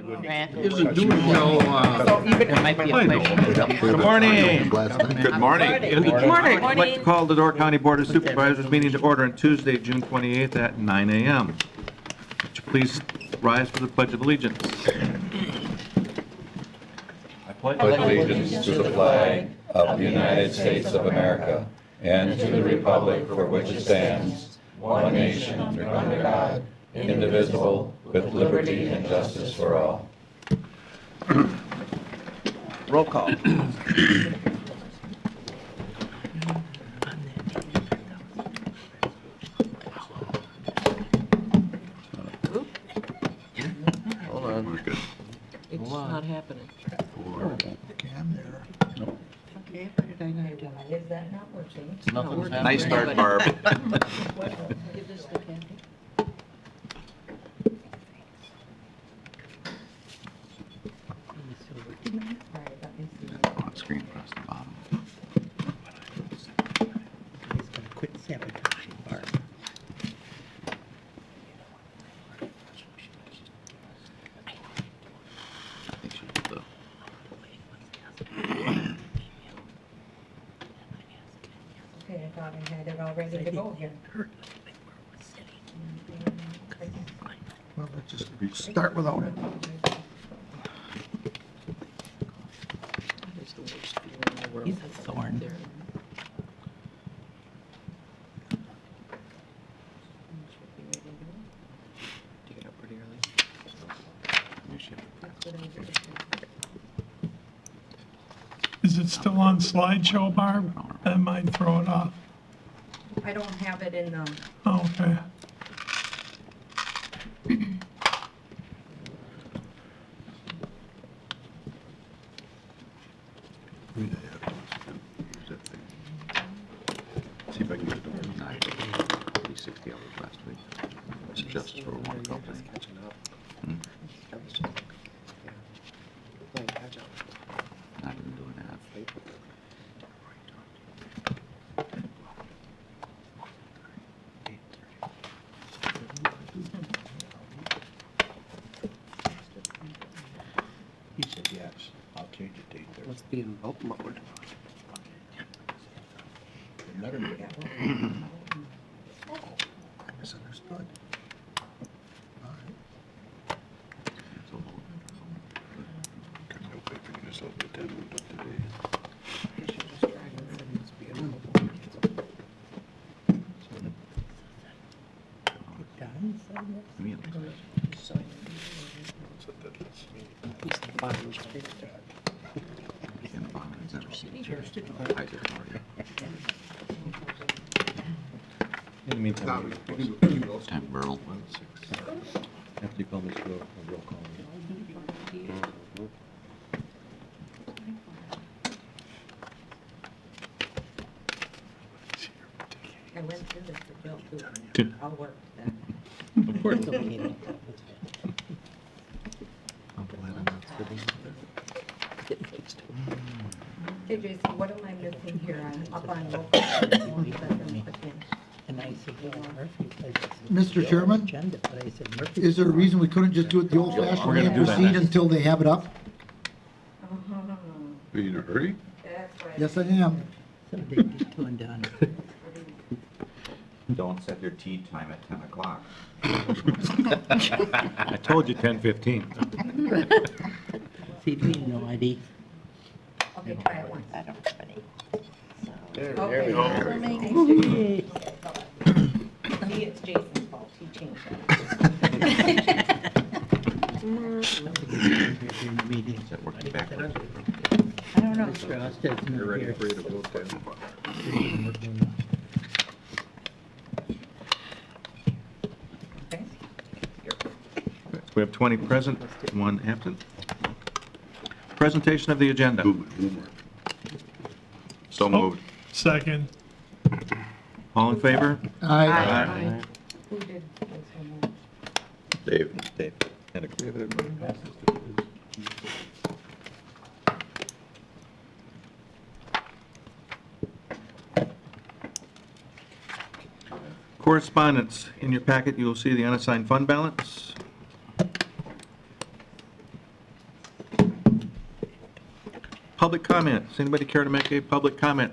Isn't doing till, There might be a question. Good morning. good morning. Good morning. I'd like to call the Door County Board of Supervisors meeting to order on Tuesday, June 28th at 9 a.m. Would you please rise for the Pledge of Allegiance? I pledge Allegiance to the flag of the United States of America and to the republic for which it stands, one nation under God, indivisible, with liberty and justice for all. Roll call. Hold on. It's not happening. Okay, what did I not do? Is that not working? Nothing's happening. Nice start, Barb. Give this to Kathy. All right, let me see. On screen across the bottom. He's gonna quit sabotaging Barb. I think she did the. Okay, I thought I had it all ready to go again. Well, let's just start without it. It's the worst feeling in the world. He's a thorn. There. Do you get up pretty early? That's what I did. Is it still on slideshow, Barb? That might throw it off. I don't have it in the, Oh, okay. See if I can get it overnight. 60 hours last week. It's just for one company. Hmm? Not even doing that. He said, yes, I'll change the date there. Let's be in vote mode. Another meeting. I misunderstood. All right. Done, so yes. Me at least. He's the bottom straight. In the bottom, it's never seen. Cheers to I did already. In the meantime, Time Burl. after you call this a roll call. I went through this with Bill too. I'll work that. Of course, they'll be in it. Hey, Jason, what am I missing here up on local? And I said, well, Murphy said, Mr. Chairman, agenda, but I said, Murphy. is there a reason we couldn't just do it the old-fashioned We're way gonna and do that proceed next. until they have it up? Are you in a hurry? That's right. Yes, I am. So they get two and done. Don't set your tea time at 10 o'clock. I told you 10:15. See, you know, ID. Okay, try it once. I don't have any. There Okay. we go. Yay. See, it's Jason's fault. He changed that. Meeting. Is that working backwards? I don't know. Mr. Osted's not You're ready here. for you to vote then? Okay. We have 20 present, 1 absent. Presentation of the agenda. So moved. Second. All in favor? Aye. Who did this one? Dave. Dave. And a Correspondence. In your packet, you will see the unassigned fund balance. Public comments. Anybody care to make a public comment?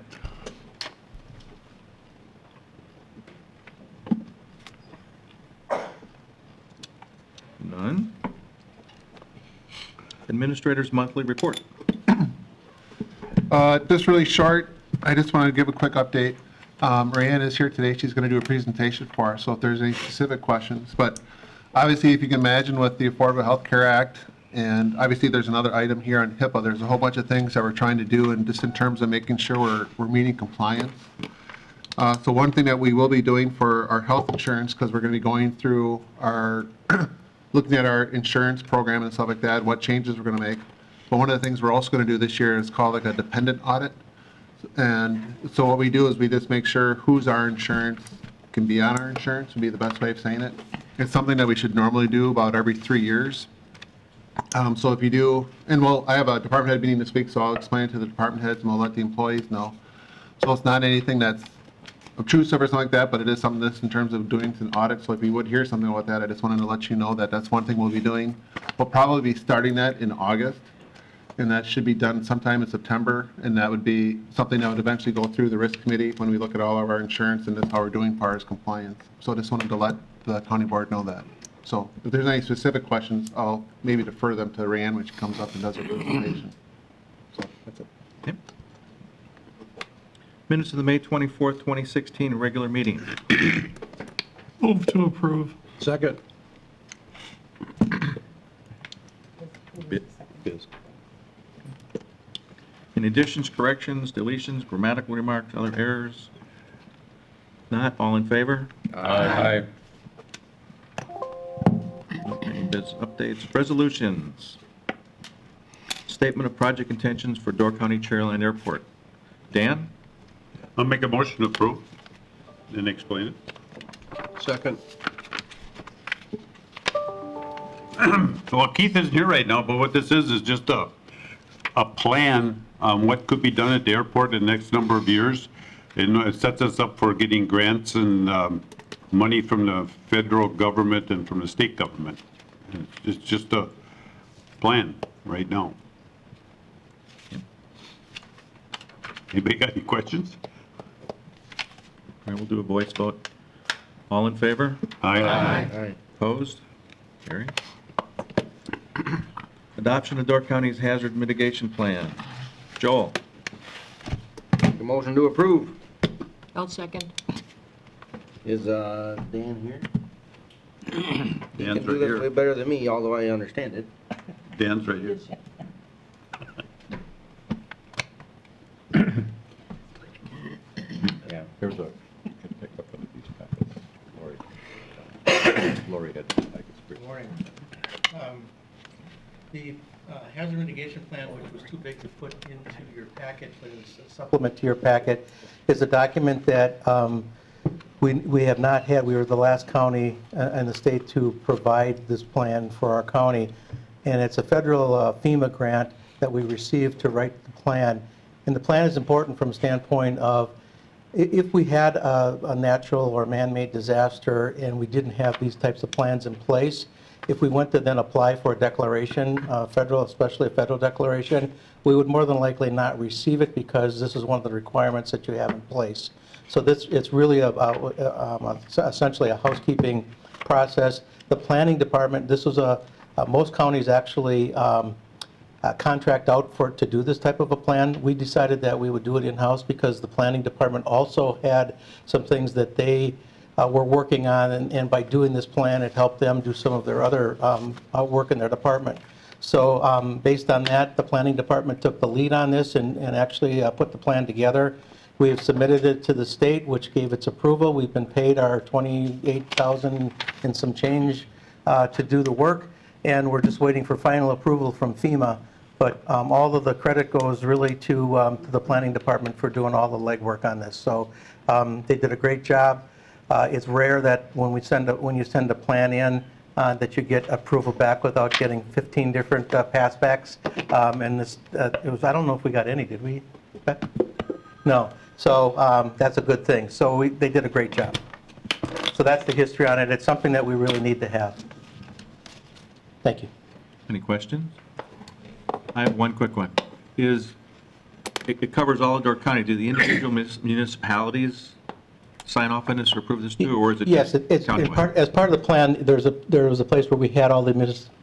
None. Administrator's monthly report. Just really short, I just wanted to give a quick update. Rayanne is here today, she's going to do a presentation for us, so if there's any specific questions. But obviously, if you can imagine with the Affordable Health Care Act, and obviously there's another item here on Hipaa, there's a whole bunch of things that we're trying to do, and just in terms of making sure we're meeting compliance. So one thing that we will be doing for our health insurance, because we're going to be going through our, looking at our insurance program and stuff like that, what changes we're going to make. But one of the things we're also going to do this year is called like a dependent audit. And so what we do is we just make sure who's our insurance can be on our insurance, would be the best way of saying it. It's something that we should normally do about every 3 years. So if you do, and well, I have a department head meeting this week, so I'll explain it to the department heads and we'll let the employees know. So it's not anything that's obtrusive or something like that, but it is something that's in terms of doing an audit. So if you would hear something about that, I just wanted to let you know that that's one thing we'll be doing. We'll probably be starting that in August, and that should be done sometime in September, and that would be something that would eventually go through the risk committee when we look at all of our insurance and that's how we're doing as far as compliance. So I just wanted to let the county board know that. So if there's any specific questions, I'll maybe defer them to Rayanne when she comes up and does her presentation. So that's it. Okay. Minutes of the May 24th, 2016 regular meeting. Move to approve. Second. Biz. Any additions, corrections, deletions, grammatical remarks, other errors? Not, all in favor? Aye. Okay, biz updates, resolutions. Statement of project intentions for Door County Chairline Airport. Dan? I'll make a motion to approve and explain it. Second. Well, Keith isn't here right now, but what this is just a plan on what could be done at the airport in the next number of years. And it sets us up for getting grants and money from the federal government and from the state government. It's just a plan right now. Anybody got any questions? All right, we'll do a voice vote. All in favor? Aye. Opposed? Carried. Adoption of Door County's hazard mitigation plan. Joel? The motion to approve. I'll second. Is Dan here? He can Dan's do right this way here. better than me, although I understand it. Dan's right here. Yeah. Here's a, you can pick up one of these packets. Lori had the packets. Good morning. The hazard mitigation plan, which was too big to put into your packet, but is a supplement to your packet, is a document that we have not had. We were the last county in the state to provide this plan for our county. And it's a federal FEMA grant that we received to write the plan. And the plan is important from a standpoint of if we had a natural or man-made disaster and we didn't have these types of plans in place, if we went to then apply for a declaration, federal, especially a federal declaration, we would more than likely not receive it because this is one of the requirements that you have in place. So it's really essentially a housekeeping process. The planning department, this was most counties actually contract out to do this type of a plan. We decided that we would do it in-house because the planning department also had some things that they were working on, and by doing this plan, it helped them do some of their other work in their department. So based on that, the planning department took the lead on this and actually put the plan together. We have submitted it to the state, which gave its approval. We've been paid our $28,000 and some change to do the work, and we're just waiting for final approval from FEMA. But all of the credit goes really to the planning department for doing all the legwork on this. So they did a great job. It's rare that when you send a plan in that you get approval back without getting 15 different passbacks. And this, it was, I don't know if we got any, did we? No. So that's a good thing. So they did a great job. So that's the history on it. It's something that we really need to have. Thank you. Any questions? I have one quick one. Is it covers all of Door County. Do the individual municipalities sign off on this or approve this too, or is it Yes, just it's, countywide? as part of the plan, there was a place where we had all the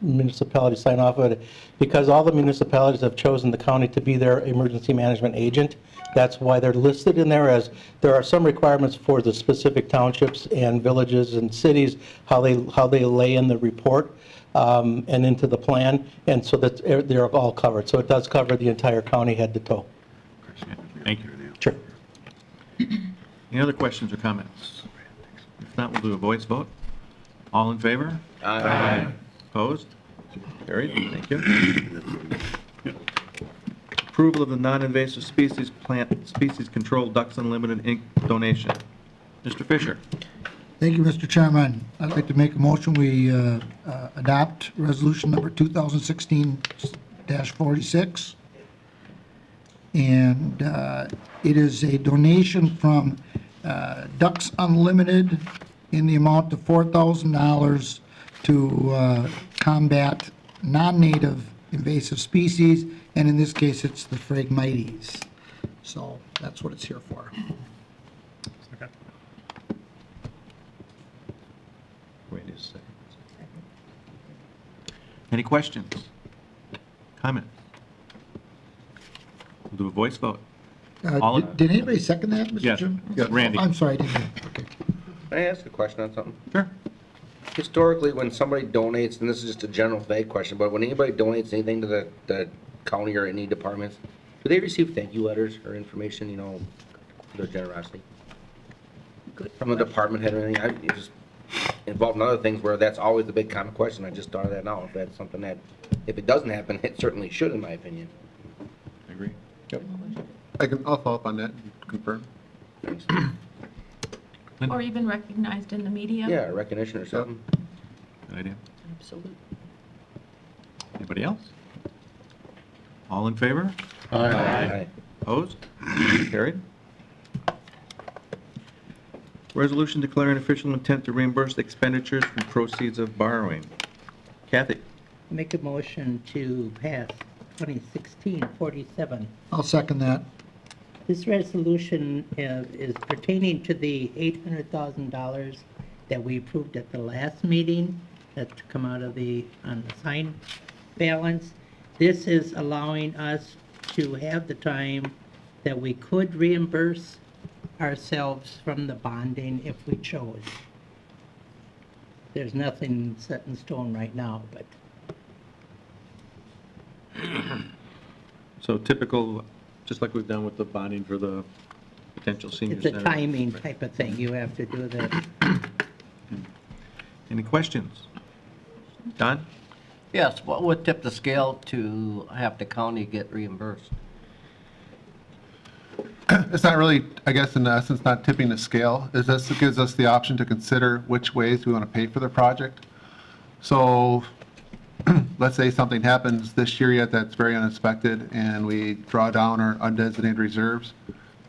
municipalities sign off on it, because all the municipalities have chosen the county to be their emergency management agent. That's why they're listed in there, as there are some requirements for the specific townships and villages and cities, how they lay in the report and into the plan, and so that they're all covered. So it does cover the entire county head to toe. Thank you. Sure. Any other questions or comments? If not, we'll do a voice vote. All in favor? Aye. Opposed? Carried. Thank you. Approval of the non-invasive species plant species control Ducks Unlimited Inc. donation. Mr. Fisher. Thank you, Mr. Chairman. I'd like to make a motion, we adopt resolution number 2016-46. And it is a donation from Ducks Unlimited in the amount of $4,000 to combat non-native invasive species, and in this case, it's the Phragmites. So that's what it's here for. Wait a second. Any questions? Comments? We'll do a voice vote. All in- Did anybody second that, Mr. Yes. Chairman? Yeah, Randy. I'm sorry, I didn't hear. Okay. Can I ask a question on something? Sure. Historically, when somebody donates, and this is just a general vague question, but when anybody donates anything to the county or any departments, do they receive thank you letters or information, you know, for their generosity? From the department head or anything? I just involved in other things where that's always the big common question. I just thought of that now. If that's something that, if it doesn't happen, it certainly should, in my opinion. I agree. I'll follow up on that and confirm. Thanks. Or even recognized in the media? Yeah, recognition or something. Good idea. Absolutely. Anybody else? All in favor? Aye. Opposed? Carried. Resolution declaring official intent to reimburse expenditures from proceeds of borrowing. Kathy? Make a motion to pass 2016-47. I'll second that. This resolution is pertaining to the $800,000 that we approved at the last meeting, that's to come out of the unassigned balance. This is allowing us to have the time that we could reimburse ourselves from the bonding if we chose. There's nothing set in stone right now, but So typical, just like we've done with the bonding for the potential senior it's a center. timing type of thing. You have to do that. Any questions? Don? Yes, what would tip the scale to have the county get reimbursed? It's not really, I guess, in essence, not tipping the scale. It just gives us the option to consider which ways we want to pay for the project. So let's say something happens this year yet that's very unexpected, and we draw down our undesignated reserves.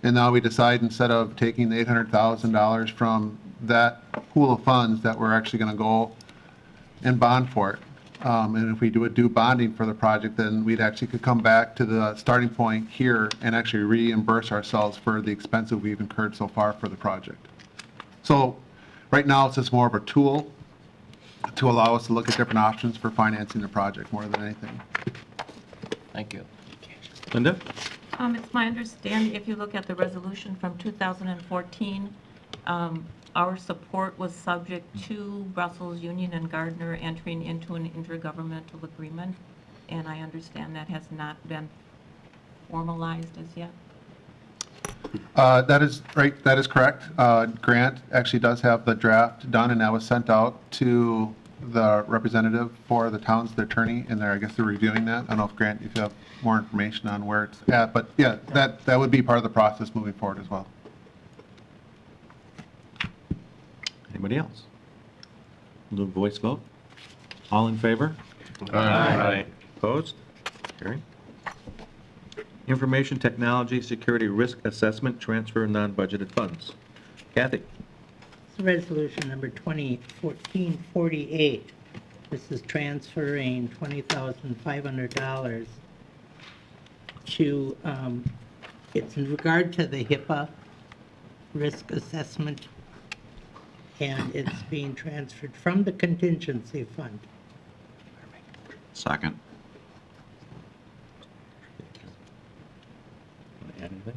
And now we decide, instead of taking the $800,000 from that pool of funds, that we're actually going to go and bond for it. And if we do bonding for the project, then we'd actually could come back to the starting point here and actually reimburse ourselves for the expense that we've incurred so far for the project. So right now, it's just more of a tool to allow us to look at different options for financing the project more than anything. Thank you. Linda? It's my understanding, if you look at the resolution from 2014, our support was subject to Brussels, Union, and Gardner entering into an intergovernmental agreement, and I understand that has not been formalized as yet. That is right. That is correct. Grant actually does have the draft done, and that was sent out to the representative for the town's attorney, and I guess they're reviewing that. I don't know if Grant, if you have more information on where it's at, but yeah, that would be part of the process moving forward as well. Anybody else? We'll do a voice vote. All in favor? Aye. Opposed? Carried. Information Technology Security Risk Assessment Transfer of Non-Budgeted Funds. Kathy? It's resolution number 2014-48. This is transferring $20,500 to It's in regard to the Hipaa risk assessment, and it's being transferred from the contingency fund. Second. Add anything?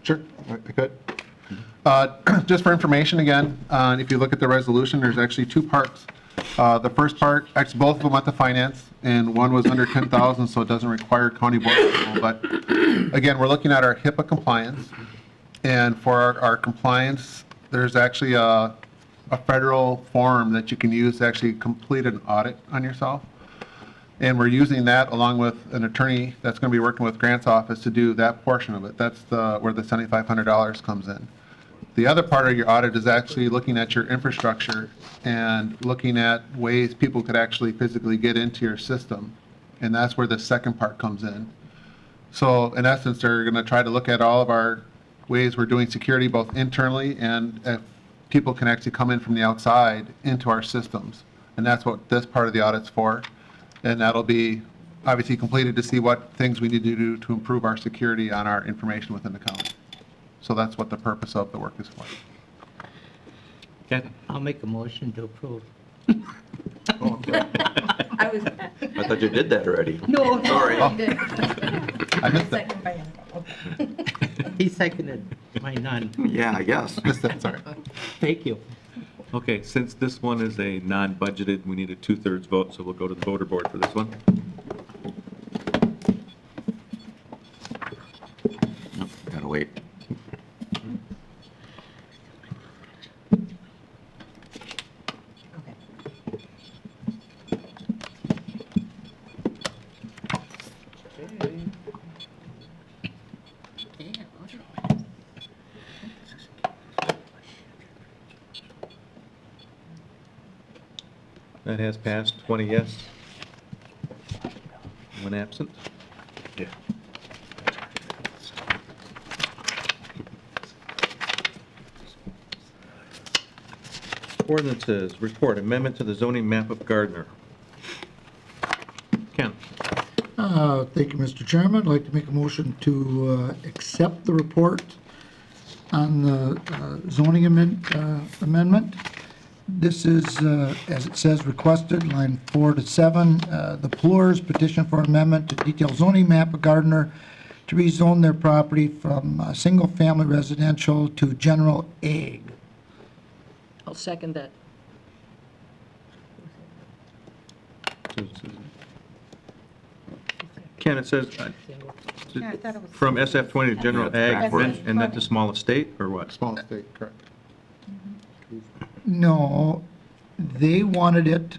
Sure, I could. Just for information again, if you look at the resolution, there's actually two parts. The first part, actually both of them went to finance, and one was under 10,000, so it doesn't require county board approval. But again, we're looking at our Hipaa compliance, and for our compliance, there's actually a federal form that you can use to actually complete an audit on yourself. And we're using that along with an attorney that's going to be working with Grant's office to do that portion of it. That's where the $7,500 comes in. The other part of your audit is actually looking at your infrastructure and looking at ways people could actually physically get into your system. And that's where the second part comes in. So in essence, they're going to try to look at all of our ways we're doing security both internally and if people can actually come in from the outside into our systems. And that's what this part of the audit's for. And that'll be obviously completed to see what things we need to do to improve our security on our information within the county. So that's what the purpose of the work is for. Kathy? I'll make a motion to approve. I was. I thought you did that already. No, Sorry. no, you did. I missed that. Second by Ann. Okay. He seconded my none. Yeah, I guess. Missed that, sorry. Thank you. Okay, since this one is a non-budgeted, we need a 2/3 vote, so we'll go to the voter board for this one. Nope, gotta wait. That has passed, 20 yes. One absent. Yeah. Ordinances, report, amendment to the zoning map of Gardner. Ken? Thank you, Mr. Chairman. I'd like to make a motion to accept the report on the zoning amendment. This is, as it says, requested, line 4 to 7. The Ploor's petition for amendment to detailed zoning map of Gardner to rezone their property from single-family residential to general ag. I'll second that. Ken, it says, Yeah, I thought it was. from SF20 to general Yeah, ag, backwards. and that's a small estate, or what? Small state, correct. No, they wanted it,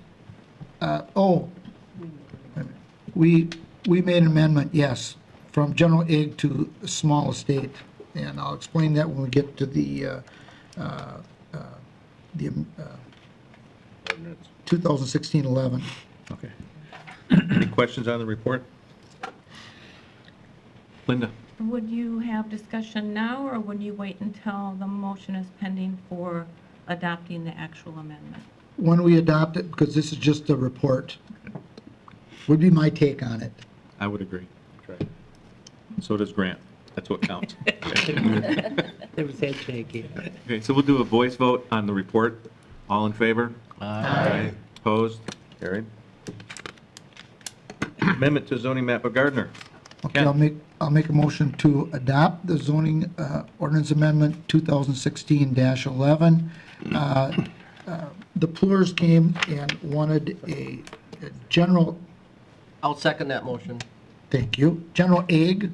we made an amendment, yes, from general ag to small estate. And I'll explain that when we get to the 2016-11. Okay. Any questions on the report? Linda? Would you have discussion now, or would you wait until the motion is pending for adopting the actual amendment? When we adopt it, because this is just a report, would be my take on it. I would agree. So does Grant. That's what counts. There was head shaking. Okay, so we'll do a voice vote on the report. All in favor? Aye. Opposed? Carried. Amendment to zoning map of Gardner. Okay, Ken? I'll make a motion to adopt the zoning ordinance amendment 2016-11. The Ploors came and wanted a general, I'll second that motion. thank you, general ag.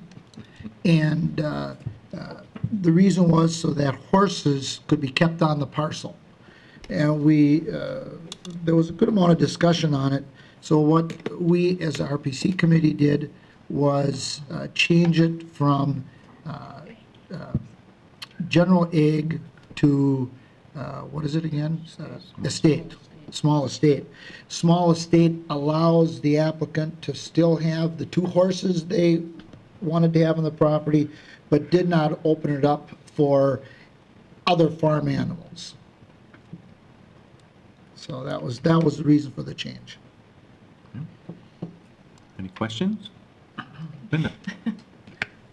And the reason was so that horses could be kept on the parcel. And there was a good amount of discussion on it. So what we, as a RPC committee, did was change it from general ag to, what is it again? Estate, small estate. Small estate allows the applicant to still have the 2 horses they wanted to have on the property, but did not open it up for other farm animals. So that was the reason for the change. Any questions? Linda?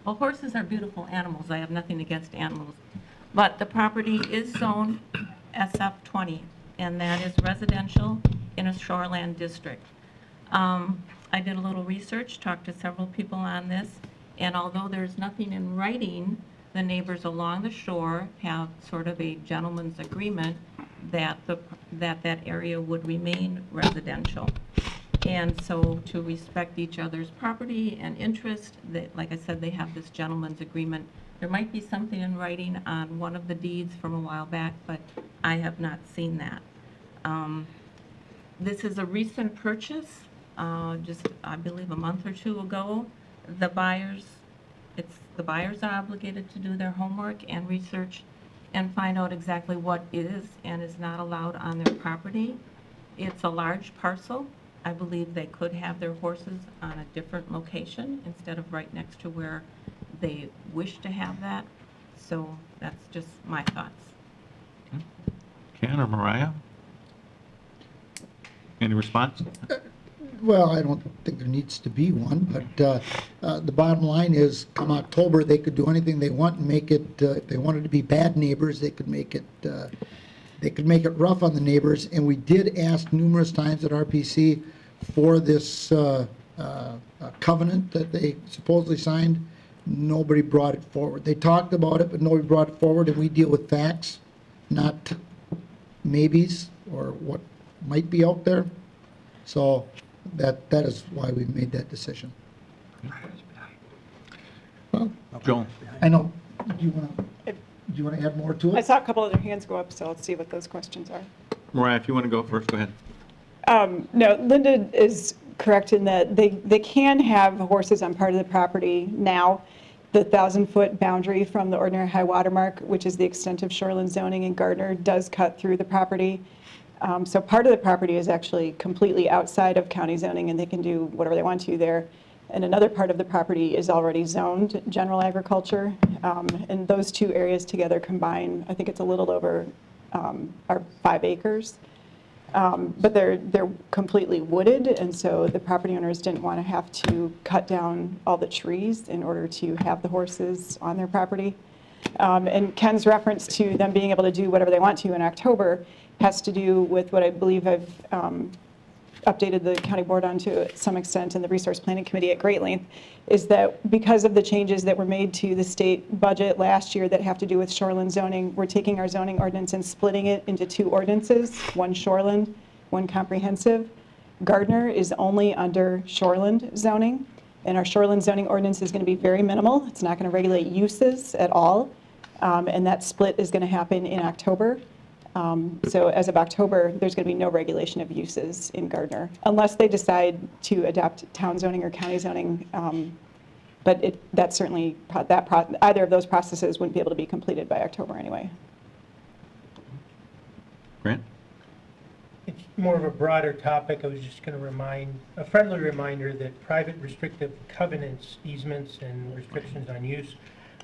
Well, horses are beautiful animals. I have nothing against animals. But the property is zoned SF20, and that is residential in a shoreland district. I did a little research, talked to several people on this, and although there's nothing in writing, the neighbors along the shore have sort of a gentleman's agreement that that area would remain residential. And so to respect each other's property and interest, that, like I said, they have this gentleman's agreement. There might be something in writing on one of the deeds from a while back, but I have not seen that. This is a recent purchase, just I believe a month or two ago. The buyers are obligated to do their homework and research and find out exactly what is and is not allowed on their property. It's a large parcel. I believe they could have their horses on a different location instead of right next to where they wish to have that. So that's just my thoughts. Ken or Mariah? Any response? Well, I don't think there needs to be one, but the bottom line is, come October, they could do anything they want and make it, if they wanted to be bad neighbors, they could make it rough on the neighbors. And we did ask numerous times at RPC for this covenant that they supposedly signed. Nobody brought it forward. They talked about it, but nobody brought it forward, and we deal with facts, not maybes or what might be out there. So that is why we made that decision. Well, Joel? I know, do you want to add more to I it? saw a couple other hands go up, so let's see what those questions are. Mariah, if you want to go first, go ahead. No, Linda is correct in that they can have horses on part of the property now. The 1,000-foot boundary from the ordinary high water mark, which is the extent of shoreline zoning in Gardner, does cut through the property. So part of the property is actually completely outside of county zoning, and they can do whatever they want to there. And another part of the property is already zoned general agriculture. And those two areas together combine, I think it's a little over are 5 acres. But they're completely wooded, and so the property owners didn't want to have to cut down all the trees in order to have the horses on their property. And Ken's reference to them being able to do whatever they want to in October has to do with what I believe I've updated the county board on to some extent, and the resource planning committee at great length, is that because of the changes that were made to the state budget last year that have to do with shoreline zoning, we're taking our zoning ordinance and splitting it into 2 ordinances, one shoreline, one comprehensive. Gardner is only under shoreline zoning, and our shoreline zoning ordinance is going to be very minimal. It's not going to regulate uses at all, and that split is going to happen in October. So as of October, there's going to be no regulation of uses in Gardner, unless they decide to adopt town zoning or county zoning. But that certainly, either of those processes wouldn't be able to be completed by October anyway. Grant? It's more of a broader topic. I was just going to a friendly reminder that private restrictive covenants, easements, and restrictions on use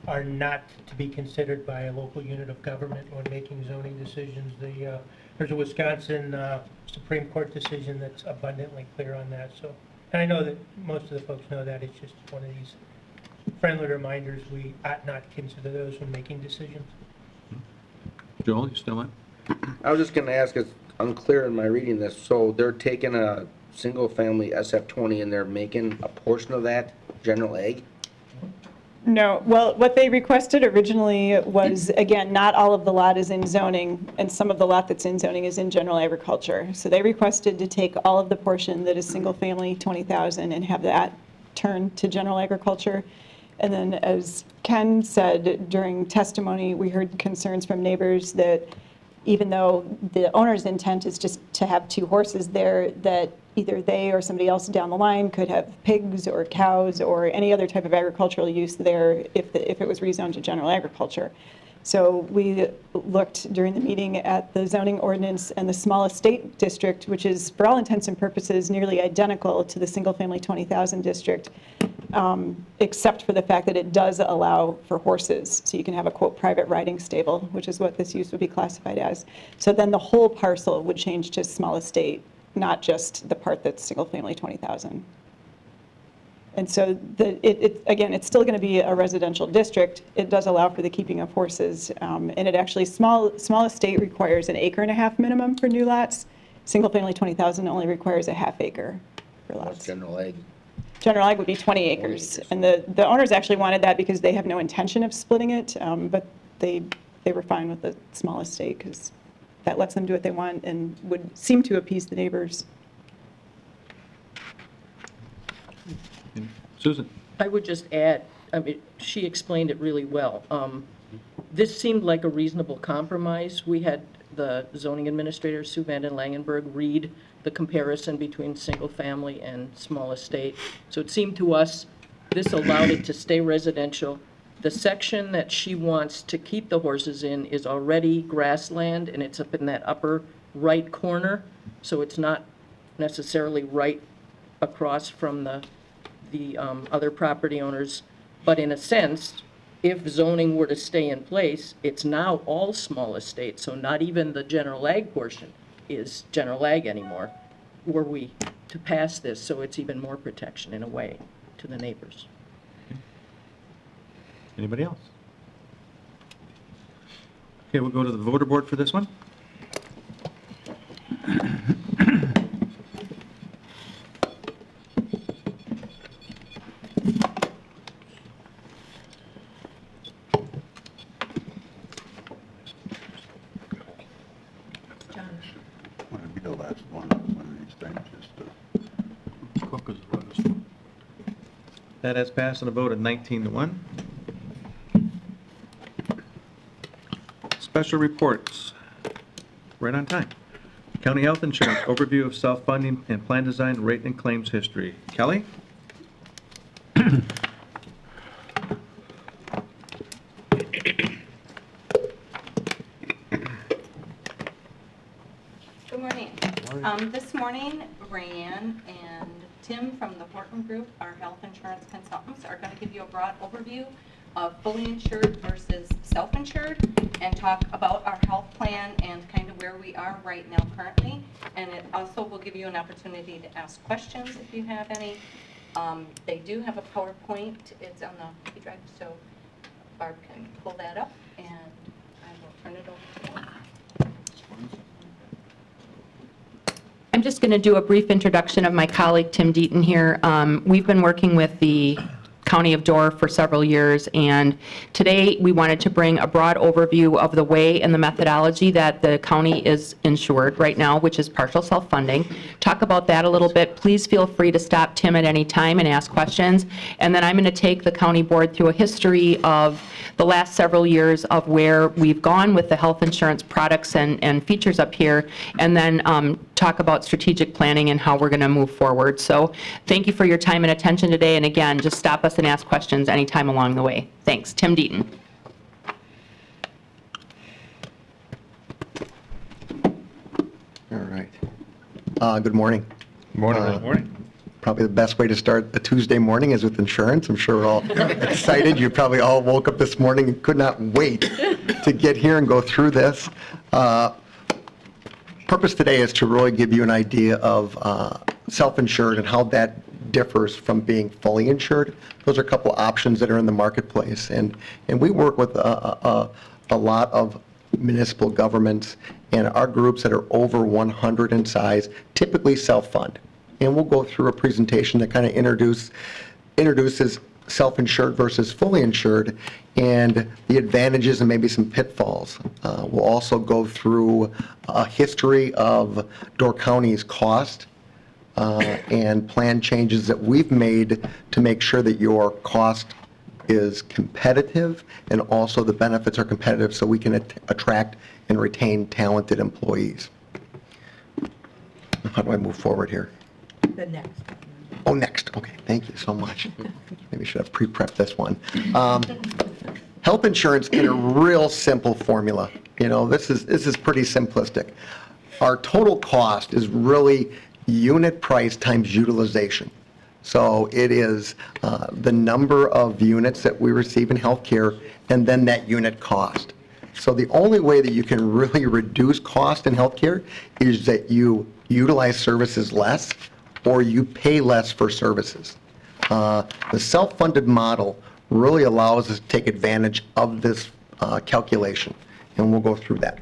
are not to be considered by a local unit of government when making zoning decisions. There's a Wisconsin Supreme Court decision that's abundantly clear on that. So, and I know that most of the folks know that. It's just one of these friendly reminders. We ought not consider those when making decisions. Joel, you still on? I was just going to ask, it's unclear in my reading this, so they're taking a single-family SF20 and they're making a portion of that general ag? No, well, what they requested originally was, again, not all of the lot is in zoning, and some of the lot that's in zoning is in general agriculture. So they requested to take all of the portion that is single-family, 20,000, and have that turned to general agriculture. And then, as Ken said during testimony, we heard concerns from neighbors that even though the owner's intent is just to have 2 horses there, that either they or somebody else down the line could have pigs or cows or any other type of agricultural use there if it was rezoned to general agriculture. So we looked during the meeting at the zoning ordinance and the small estate district, which is for all intents and purposes nearly identical to the single family 20,000 district, except for the fact that it does allow for horses. So you can have a quote private riding stable, which is what this use would be classified as. So then the whole parcel would change to small estate, not just the part that's single family 20,000. And so, again, it's still going to be a residential district. It does allow for the keeping of horses, and it actually, small estate requires 1.5 acres minimum for new lots. Single-family 20,000 only requires a 1/2 acre for lots. What's general ag? General ag would be 20 acres. And the owners actually wanted that because they have no intention of splitting it, but they were fine with the small estate because that lets them do what they want and would seem to appease the neighbors. Susan? I would just add, I mean, she explained it really well. This seemed like a reasonable compromise. We had the zoning administrator, Sue Vanden Langenberg, read the comparison between single-family and small estate. So it seemed to us this allowed it to stay residential. The section that she wants to keep the horses in is already grassland, and it's up in that upper right corner, so it's not necessarily right across from the other property owners. But in a sense, if zoning were to stay in place, it's now all small estates, so not even the general ag portion is general ag anymore, were we to pass this, so it's even more protection in a way to the neighbors. Anybody else? Okay, we'll go to the voter board for this one. Want to be the last one of these things, just to... Cook is the last one. That has passed on a vote of 19-1. Special reports, right on time. County Health Insurance, overview of self-funding and plan design, rate and claims history. Kelly? Good morning. This morning, Rayanne and Tim from the Horton Group, our health insurance consultants, are going to give you a broad overview of fully insured versus self-insured and talk about our health plan and kind of where we are right now currently. And it also will give you an opportunity to ask questions if you have any. They do have a PowerPoint. It's on the key drive, so Barb can pull that up and I will turn it over to them. I'm just going to do a brief introduction of my colleague, Tim Deaton here. We've been working with the County of Door for several years, and today we wanted to bring a broad overview of the way and the methodology that the county is insured right now, which is partial self-funding. Talk about that a little bit. Please feel free to stop Tim at any time and ask questions. And then I'm going to take the county board through a history of the last several years of where we've gone with the health insurance products and features up here, and then talk about strategic planning and how we're going to move forward. So thank you for your time and attention today, and again, just stop us and ask questions anytime along the way. Thanks. Tim Deaton. All right. Good morning. Morning. Good morning. Probably the best way to start a Tuesday morning is with insurance. I'm sure we're all excited. You probably all woke up this morning and could not wait to get here and go through this. Purpose today is to really give you an idea of self-insured and how that differs from being fully insured. Those are a couple options that are in the marketplace, and we work with a lot of municipal governments, and our groups that are over 100 in size typically self-fund. And we'll go through a presentation that kind of introduces self-insured versus fully insured and the advantages and maybe some pitfalls. We'll also go through a history of Door County's cost and plan changes that we've made to make sure that your cost is competitive and also the benefits are competitive so we can attract and retain talented employees. How do I move forward here? The next. Oh, next. Okay, thank you so much. Maybe I should have pre-prepped this one. Health insurance in a real simple formula. You know, this is pretty simplistic. Our total cost is really unit price times utilization. So it is the number of units that we receive in healthcare and then that unit cost. So the only way that you can really reduce cost in healthcare is that you utilize services less or you pay less for services. The self-funded model really allows us to take advantage of this calculation, and we'll go through that.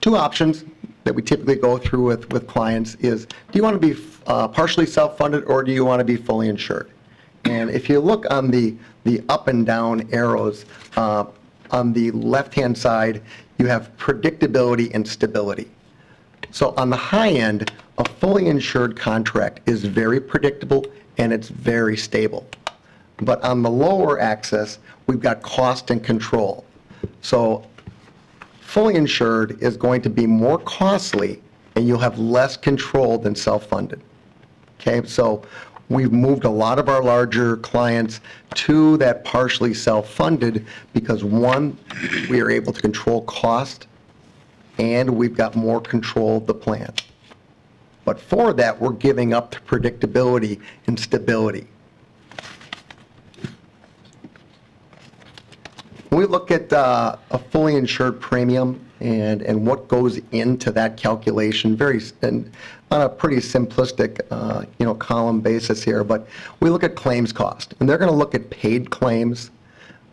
Two options that we typically go through with clients is, do you want to be partially self-funded or do you want to be fully insured? And if you look on the up and down arrows, on the left-hand side, you have predictability and stability. So on the high end, a fully insured contract is very predictable and it's very stable. But on the lower axis, we've got cost and control. So fully insured is going to be more costly and you'll have less control than self-funded. Okay, so we've moved a lot of our larger clients to that partially self-funded because, one, we are able to control cost and we've got more control of the plan. But for that, we're giving up the predictability and stability. When we look at a fully insured premium and what goes into that calculation, on a pretty simplistic column basis here, but we look at claims cost, and they're going to look at paid claims.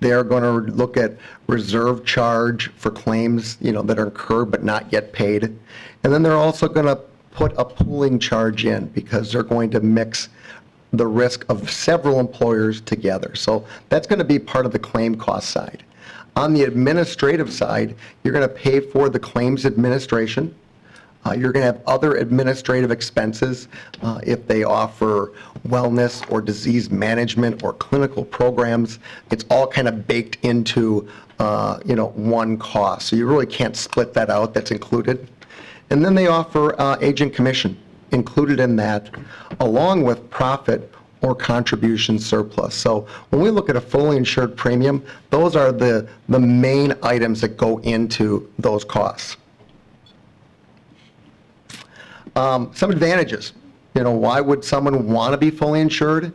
They're going to look at reserve charge for claims that are incurred but not yet paid, and then they're also going to put a pooling charge in because they're going to mix the risk of several employers together. So that's going to be part of the claim cost side. On the administrative side, you're going to pay for the claims administration. You're going to have other administrative expenses if they offer wellness or disease management or clinical programs. It's all kind of baked into one cost. So you really can't split that out. That's included. And then they offer agent commission included in that, along with profit or contribution surplus. So when we look at a fully insured premium, those are the main items that go into those costs. Some advantages. Why would someone want to be fully insured?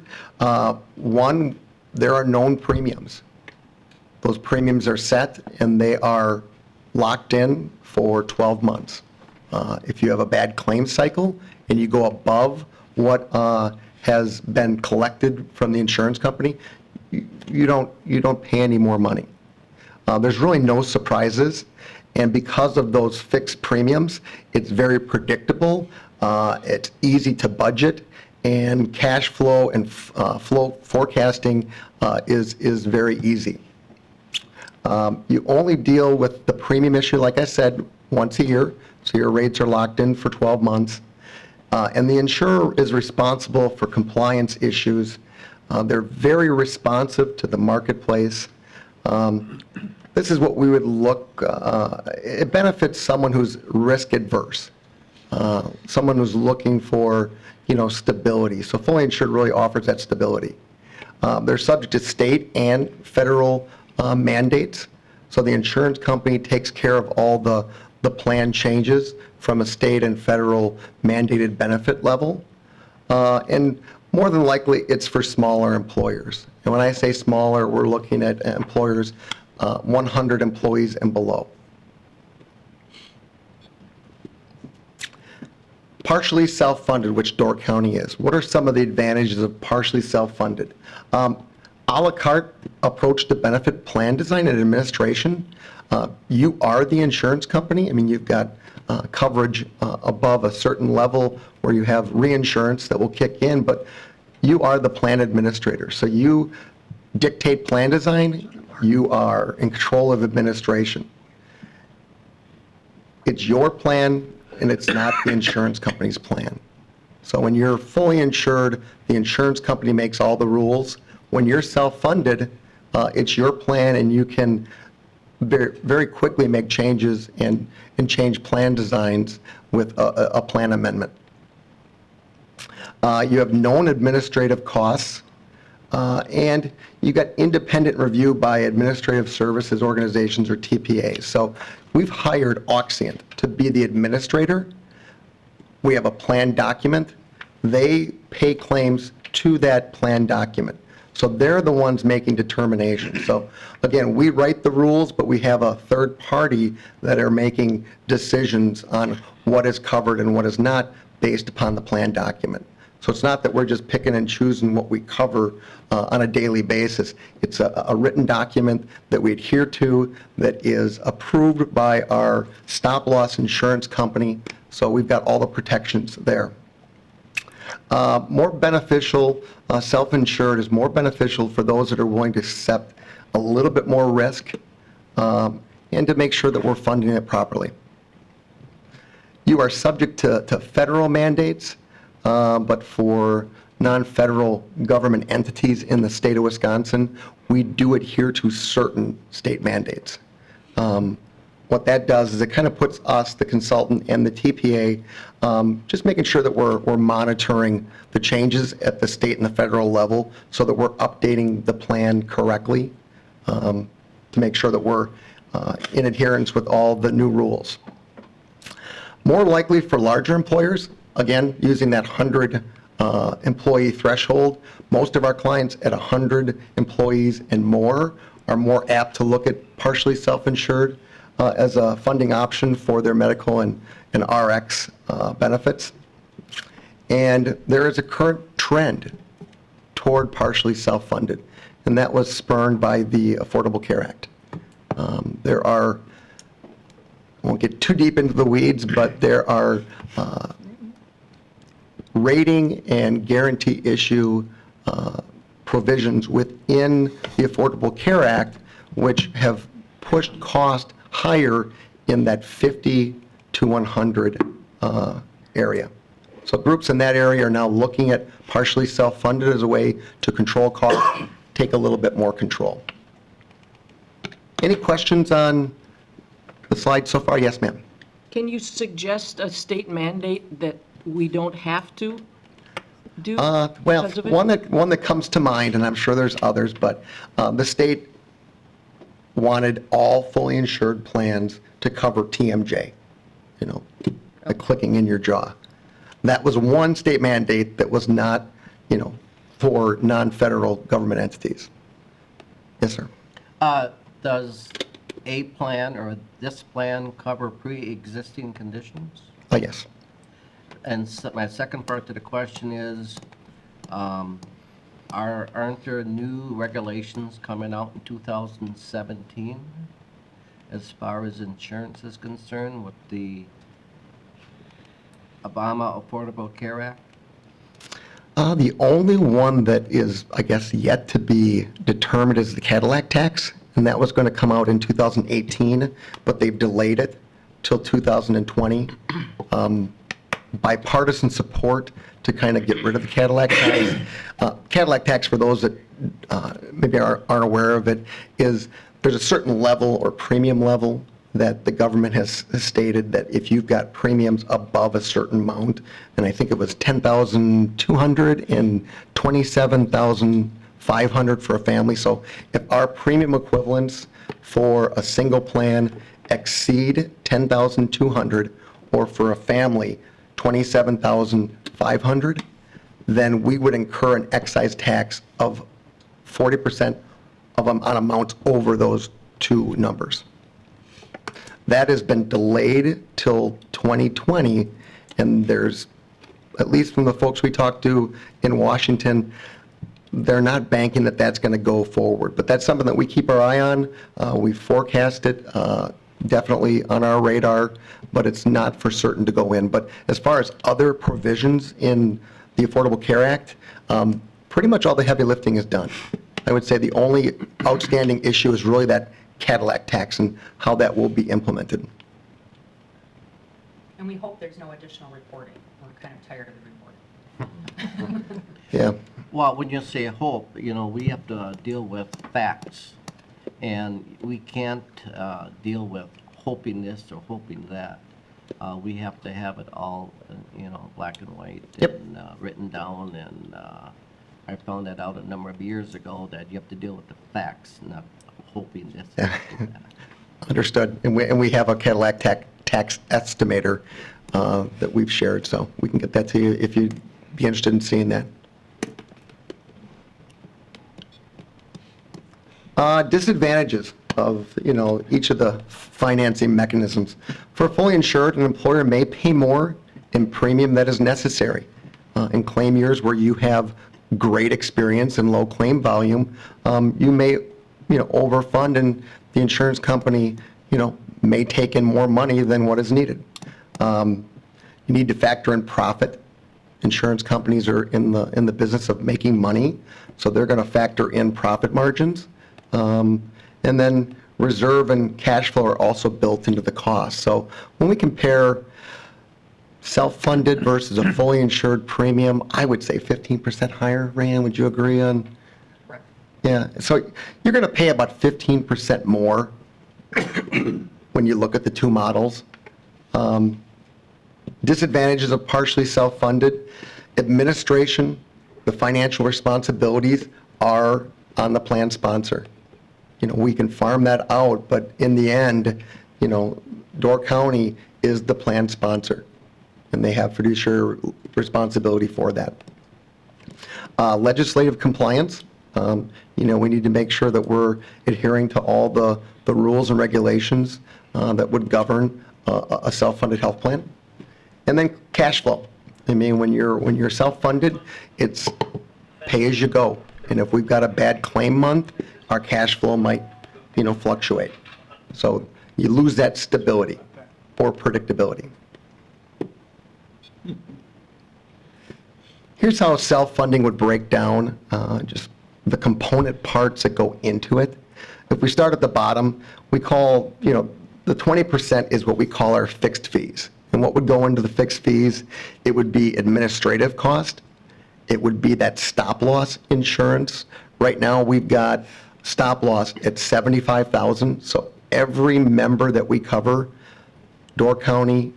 One, there are known premiums. Those premiums are set and they are locked in for 12 months. If you have a bad claim cycle and you go above what has been collected from the insurance company, you don't pay any more money. There's really no surprises, and because of those fixed premiums, it's very predictable, it's easy to budget, and cash flow and flow forecasting is very easy. You only deal with the premium issue, like I said, once a year, so your rates are locked in for 12 months. And the insurer is responsible for compliance issues. They're very responsive to the marketplace. This is what we would look, it benefits someone who's risk adverse, someone who's looking for, stability. So fully insured really offers that stability. They're subject to state and federal mandates. So the insurance company takes care of all the plan changes from a state and federal mandated benefit level. And more than likely, it's for smaller employers. And when I say smaller, we're looking at employers 100 employees and below. Partially self-funded, which Door County is. What are some of the advantages of partially self-funded? A la carte approach to benefit plan design and administration. You are the insurance company. I mean, you've got coverage above a certain level where you have reinsurance that will kick in, but you are the plan administrator. So you dictate plan design, you are in control of administration. It's your plan and it's not the insurance company's plan. So when you're fully insured, the insurance company makes all the rules. When you're self-funded, it's your plan and you can very, very quickly make changes and change plan designs with a plan amendment. You have known administrative costs, and you got independent review by administrative services organizations or TPAs. So we've hired Auxient to be the administrator. We have a plan document. They pay claims to that plan document. So they're the ones making determinations. So again, we write the rules, but we have a third party that are making decisions on what is covered and what is not based upon the plan document. So it's not that we're just picking and choosing what we cover on a daily basis. It's a written document that we adhere to that is approved by our stop-loss insurance company, so we've got all the protections there. More beneficial, self-insured is more beneficial for those that are willing to accept a little bit more risk and to make sure that we're funding it properly. You are subject to federal mandates, but for non-federal government entities in the state of Wisconsin, we do adhere to certain state mandates. What that does is it kind of puts us, the consultant, and the TPA, just making sure that we're monitoring the changes at the state and the federal level so that we're updating the plan correctly to make sure that we're in adherence with all the new rules. More likely for larger employers, again, using that 100 employee threshold, most of our clients at 100 employees and more are more apt to look at partially self-insured as a funding option for their medical and RX benefits. And there is a current trend toward partially self-funded, and that was spurred by the Affordable Care Act. There are, I won't get too deep into the weeds, but there are rating and guarantee issue provisions within the Affordable Care Act which have pushed cost higher in that 50 to 100 area. So groups in that area are now looking at partially self-funded as a way to control cost, take a little bit more control. Any questions on the slide so far? Yes, ma'am. Can you suggest a state mandate that we don't have to do Well, because of it? one that comes to mind, and I'm sure there's others, but the state wanted all fully insured plans to cover TMJ, you know, the clicking in your jaw. That was one state mandate that was not, you know, for non-federal government entities. Yes, sir. Does a plan or this plan cover pre-existing conditions? Yes. And so my second part to the question is, aren't there new regulations coming out in 2017 as far as insurance is concerned with the Obama Affordable Care Act? The only one that is, I guess, yet to be determined is the Cadillac Tax, and that was going to come out in 2018, but they've delayed it till 2020. Bipartisan support to kind of get rid of the Cadillac Tax. Cadillac Tax, for those that maybe aren't aware of it, is there's a certain level or premium level that the government has stated that if you've got premiums above a certain amount, and I think it was $10,200 and $27,500 for a family. So if our premium equivalents for a single plan exceed $10,200, or for a family $27,500, then we would incur an excise tax of 40% of on amounts over those two numbers. That has been delayed till 2020, and there's, at least from the folks we talked to in Washington, they're not banking that that's going to go forward. But that's something that we keep our eye on. We forecast it, definitely on our radar, but it's not for certain to go in. But as far as other provisions in the Affordable Care Act, pretty much all the heavy lifting is done. I would say the only outstanding issue is really that Cadillac tax and how that will be implemented. And we hope there's no additional reporting. We're kind of tired of the reporting. Yeah. Well, when you say hope, you know, we have to deal with facts, and we can't deal with hoping this or hoping that. We have to have it all, you know, black and white. Yep. And written down, and I found that out a number of years ago, that you have to deal with the facts, not hoping this. Yeah. Understood. And we have a Cadillac tax estimator that we've shared, so we can get that to you if you'd be interested in seeing that. Disadvantages of, you know, each of the financing mechanisms. For fully insured, an employer may pay more in premium that is necessary. in claim years where you have great experience and low claim volume, you may, overfund, and the insurance company, may take in more money than what is needed. You need to factor in profit. Insurance companies are in the business of making money, so they're going to factor in profit margins. And then reserve and cash flow are also built into the cost. So when we compare self-funded versus a fully insured premium, I would say 15% higher. Rand, would you agree on? Correct. Yeah, so you're going to pay about 15% more when you look at the two models. Disadvantages of partially self-funded: administration, the financial responsibilities are on the plan sponsor. We can farm that out, but in the end, Door County is the plan sponsor, and they have fiduciary responsibility for that. Legislative compliance, we need to make sure that we're adhering to all the rules and regulations that would govern a self-funded health plan. And then cash flow. I mean, when you're self-funded, it's pay as you go. And if we've got a bad claim month, our cash flow might, fluctuate. So you lose that stability or predictability. Here's how self-funding would break down, just the component parts that go into it. If we start at the bottom, we call, the 20% is what we call our fixed fees. And what would go into the fixed fees? It would be administrative cost. It would be that stop-loss insurance. Right now, we've got stop-loss at $75,000. So every member that we cover, Door County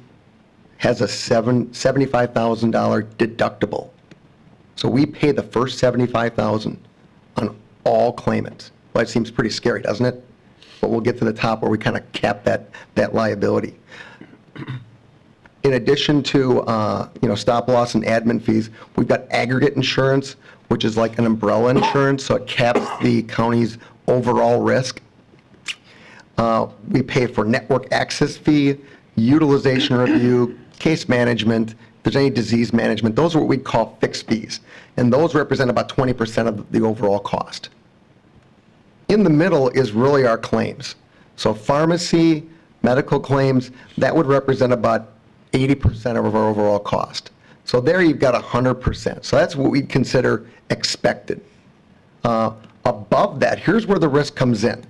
has a $75,000 deductible. So we pay the first $75,000 on all claimants. Well, it seems pretty scary, doesn't it? But we'll get to the top where we kind of cap that liability. In addition to stop loss and admin fees, we've got aggregate insurance, which is like an umbrella insurance, so it caps the county's overall risk. We pay for network access fee, utilization review, case management, if there's any disease management. Those are what we call fixed fees, and those represent about 20% of the overall cost. In the middle is really our claims. So pharmacy, medical claims, that would represent about 80% of our overall cost. So there you've got 100%. So that's what we'd consider expected. Above that, here's where the risk comes in.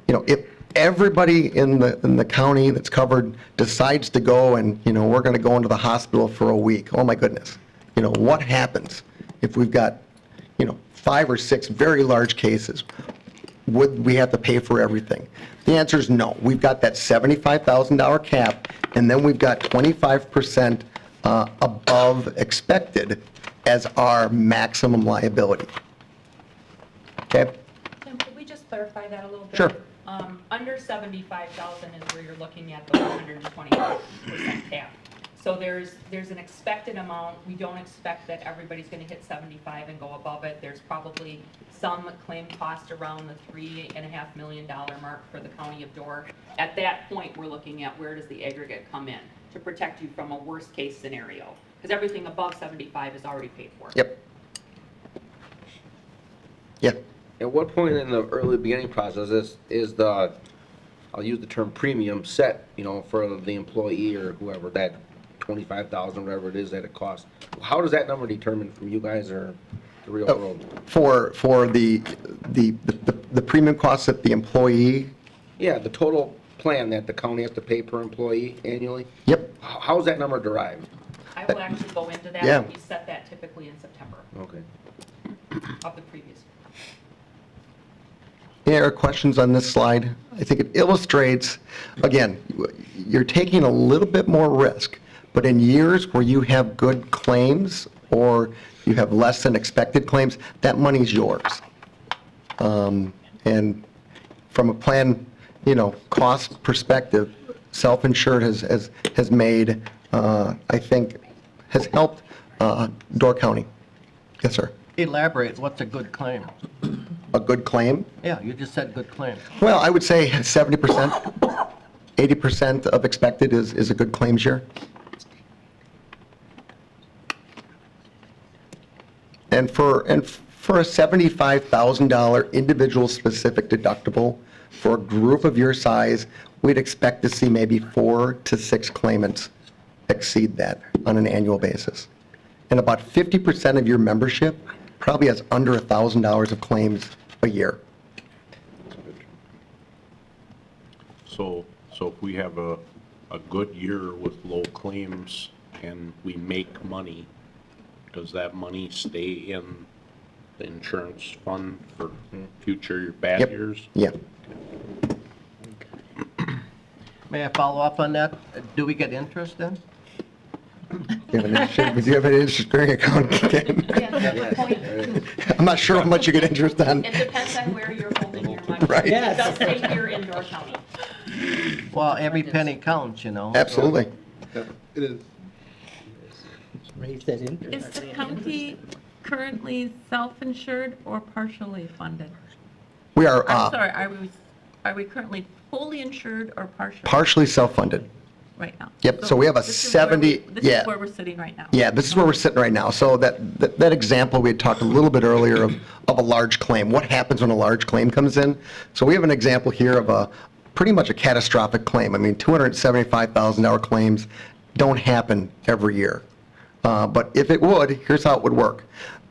If everybody in the county that's covered decides to go and, we're going to go into the hospital for a week, oh my goodness. What happens if we've got, 5 or 6 very large cases? Would we have to pay for everything? The answer is no. We've got that $75,000 cap, and then we've got 25% above expected as our maximum liability. Okay? Tim, could we just clarify that a little bit? Sure. Under 75,000 is where you're looking at the 120% cap. So there's an expected amount. We don't expect that everybody's going to hit 75 and go above it. There's probably some claim cost around the $3.5 million mark for the county of Door. At that point, we're looking at where does the aggregate come in to protect you from a worst case scenario, because everything above 75 is already paid for. Yep. Yeah. At what point in the early beginning process is the, I'll use the term premium set, for the employee or whoever, that 25,000, whatever it is that it costs? How does that number determine from you guys or the real world? For the premium costs that the employee? Yeah, the total plan that the county has to pay per employee annually? Yep. How is that number derived? I will actually go into that. Yeah. We set that typically in September Okay. of the previous year. Any other questions on this slide? I think it illustrates, again, you're taking a little bit more risk, but in years where you have good claims or you have less than expected claims, that money's yours. And from a plan, cost perspective, self-insured has made, I think, has helped Door County. Yes, sir. Elaborate, what's a good claim? A good claim? Yeah, you just said good claim. Well, I would say 70%, 80% of expected is a good claims year. And for a $75,000 individual specific deductible for a group of your size, we'd expect to see maybe 4 to 6 claimants exceed that on an annual basis. And about 50% of your membership probably has under $1,000 of claims a year. So if we have a good year with low claims and we make money, does that money stay in the insurance fund for future bad Yep. years? Yeah. May I follow up on that? Do we get interest then? Do you have an interest-bearing account? Ken? I'm not sure how much you get interest on. It depends on where you're holding your money. Right. It does stay here in Door County. Well, every penny counts, you know. Absolutely. It is. Raise that interest. Is the county currently self-insured or partially funded? We are I'm sorry, are we currently fully insured or partially? partially self-funded. Right now? Yep, so we have a this is where 70, This yeah. is where we're sitting right now? Yeah, this is where we're sitting right now. So that example, we had talked a little bit earlier of a large claim. What happens when a large claim comes in? So we have an example here of pretty much a catastrophic claim. I mean, $275,000 claims don't happen every year. But if it would, here's how it would work.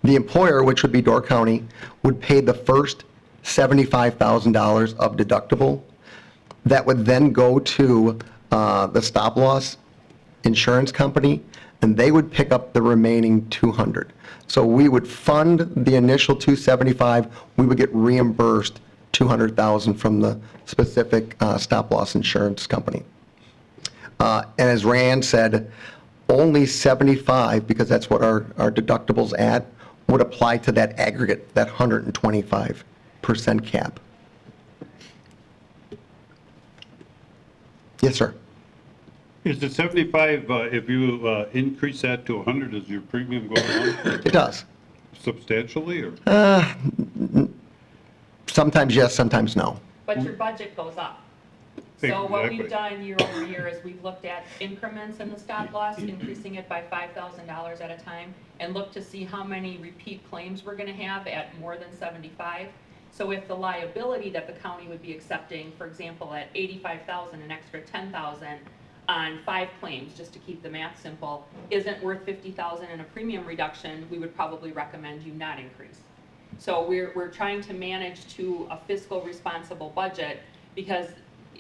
The employer, which would be Door County, would pay the first $75,000 of deductible. That would then go to the stop-loss insurance company, and they would pick up the remaining $200. So we would fund the initial $275, we would get reimbursed $200,000 from the specific stop-loss insurance company. And as Rand said, only 75, because that's what our deductible's at, would apply to that aggregate, that 125% cap. Yes, sir. Is the 75, if you increase that to 100, does your premium go down It does. substantially, or? Sometimes yes, sometimes no. But your budget goes up. So what we've done year over year is we've looked at increments in the stop loss, increasing it by $5,000 at a time, and looked to see how many repeat claims we're gonna have at more than 75. So if the liability that the county would be accepting, for example, at 85,000, an extra 10,000 on 5 claims, just to keep the math simple, isn't worth 50,000 in a premium reduction, we would probably recommend you not increase. So we're trying to manage to a fiscal responsible budget, because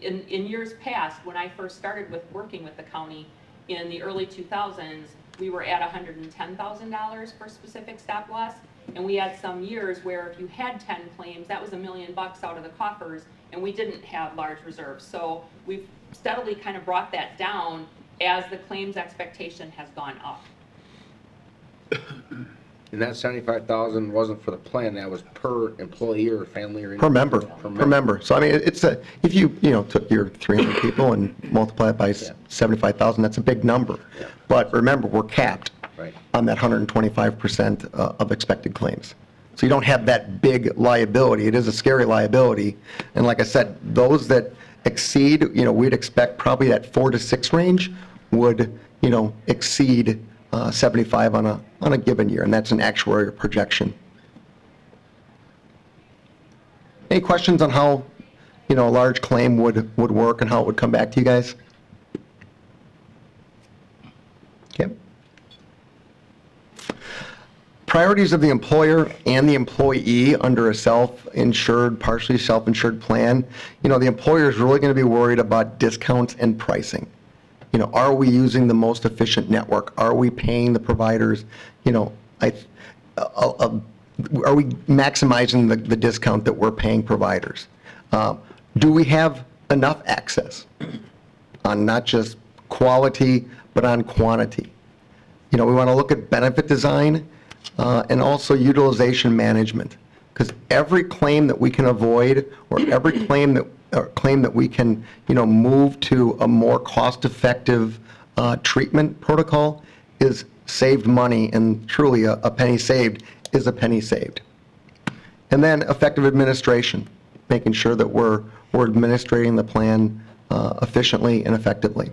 in years past, when I first started with working with the county in the early 2000s, we were at $110,000 for specific stop loss. And we had some years where if you had 10 claims, that was $1 million out of the coffers, and we didn't have large reserves. So we've steadily kind of brought that down as the claims expectation has gone up. And that 75,000 wasn't for the plan, that was per employee or family or? Per member, per member. So I mean, it's if you took your 300 people and multiply it by 75,000, that's a big number. But remember, we're capped on that 125% of expected claims. So you don't have that big liability. It is a scary liability. And like I said, those that exceed, we'd expect probably that 4 to 6 range would, exceed 75 on a given year, and that's an actuarial projection. Any questions on how, a large claim would work and how it would come back to you guys? Okay. Priorities of the employer and the employee under a self-insured, partially self-insured plan. The employer is really going to be worried about discounts and pricing. Are we using the most efficient network? Are we paying the providers, are we maximizing the discount that we're paying providers? Do we have enough access on not just quality, but on quantity? We want to look at benefit design and also utilization management, because every claim that we can avoid, or every claim that we can, move to a more cost-effective treatment protocol is saved money, and truly a penny saved is a penny saved. And then effective administration, making sure that we're administrating the plan efficiently and effectively.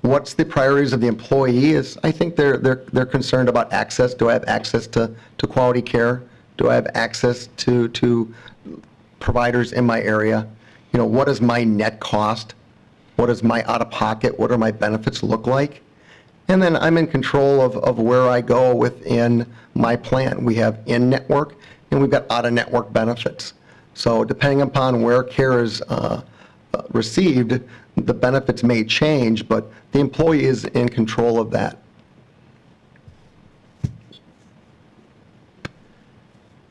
What's the priorities of the employee is, I think they're concerned about access. Do I have access to quality care? Do I have access to providers in my area? You know, what is my net cost? What is my out-of-pocket? What do my benefits look like? And then I'm in control of where I go within my plan. We have in-network and we've got out-of-network benefits. So depending upon where care is received, the benefits may change, but the employee is in control of that.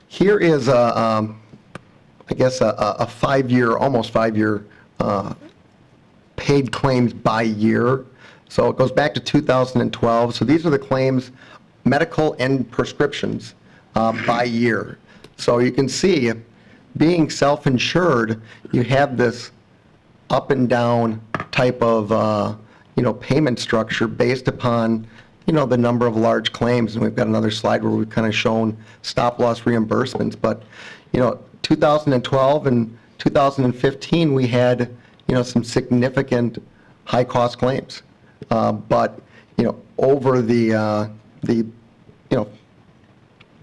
Here is I guess a 5-year, almost 5-year paid claims by year. So it goes back to 2012. So these are the claims, medical and prescriptions by year. So you can see, being self-insured, you have this up and down type of payment structure based upon the number of large claims. And we've got another slide where we've kind of shown stop-loss reimbursements. But 2012 and 2015, we had some significant high-cost claims. But over the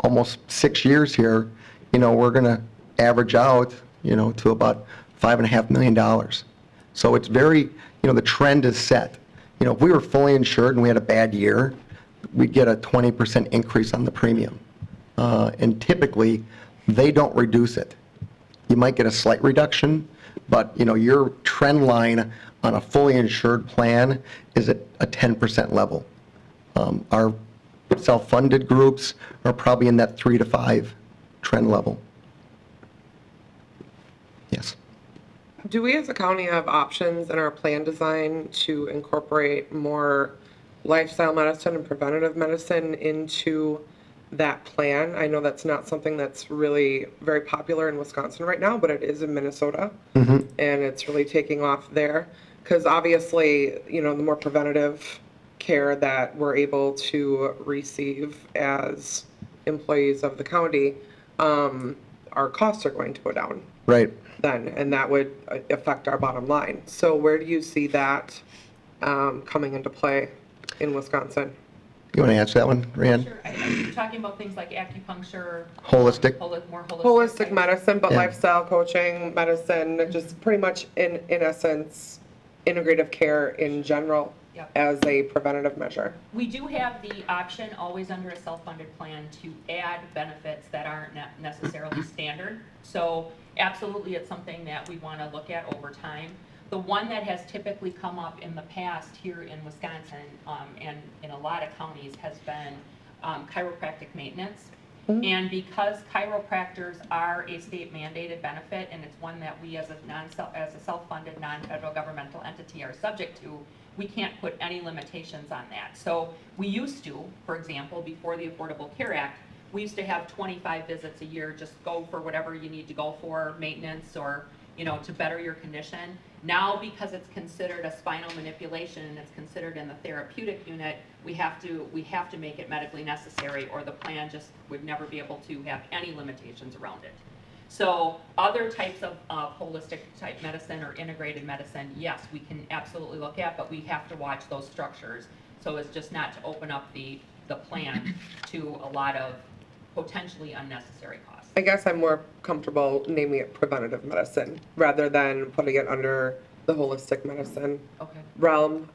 almost 6 years here, we're going to average out to about $5.5 million. So it's very, the trend is set. If we were fully insured and we had a bad year, we'd get a 20% increase on the premium. And typically, they don't reduce it. You might get a slight reduction, but your trend line on a fully insured plan is at a 10% level. Our self-funded groups are probably in that 3 to 5 trend level. Yes. Do we as a county have options in our plan design to incorporate more lifestyle medicine and preventative medicine into that plan? I know that's not something that's really very popular in Wisconsin right now, but it is in Minnesota, and it's really taking off there. Because obviously, the more preventative care that we're able to receive as employees of the county, our costs are going to go down. Right. Then, and that would affect our bottom line. So where do you see that coming into play in Wisconsin? You want to answer that one, Rand? Sure. You're talking about things like acupuncture, Holistic. more Holistic medicine, but Yeah. lifestyle coaching, medicine, just pretty much in essence, integrative care in general. Yep. As a preventative measure. We do have the option, always under a self-funded plan, to add benefits that aren't necessarily standard. So absolutely, it's something that we want to look at over time. The one that has typically come up in the past here in Wisconsin and in a lot of counties has been chiropractic maintenance. And because chiropractors are a state mandated benefit, and it's one that we as a self-funded non-federal governmental entity are subject to, we can't put any limitations on that. So we used to, for example, before the Affordable Care Act, we used to have 25 visits a year, just go for whatever you need to go for, maintenance or, to better your condition. Now, because it's considered a spinal manipulation and it's considered in the therapeutic unit, we have to make it medically necessary, or the plan just would never be able to have any limitations around it. So other types of holistic type medicine or integrated medicine, yes, we can absolutely look at, but we have to watch those structures so as just not to open up the plan to a lot of potentially unnecessary costs. I guess I'm more comfortable naming it preventative medicine rather than putting it under the holistic medicine realm.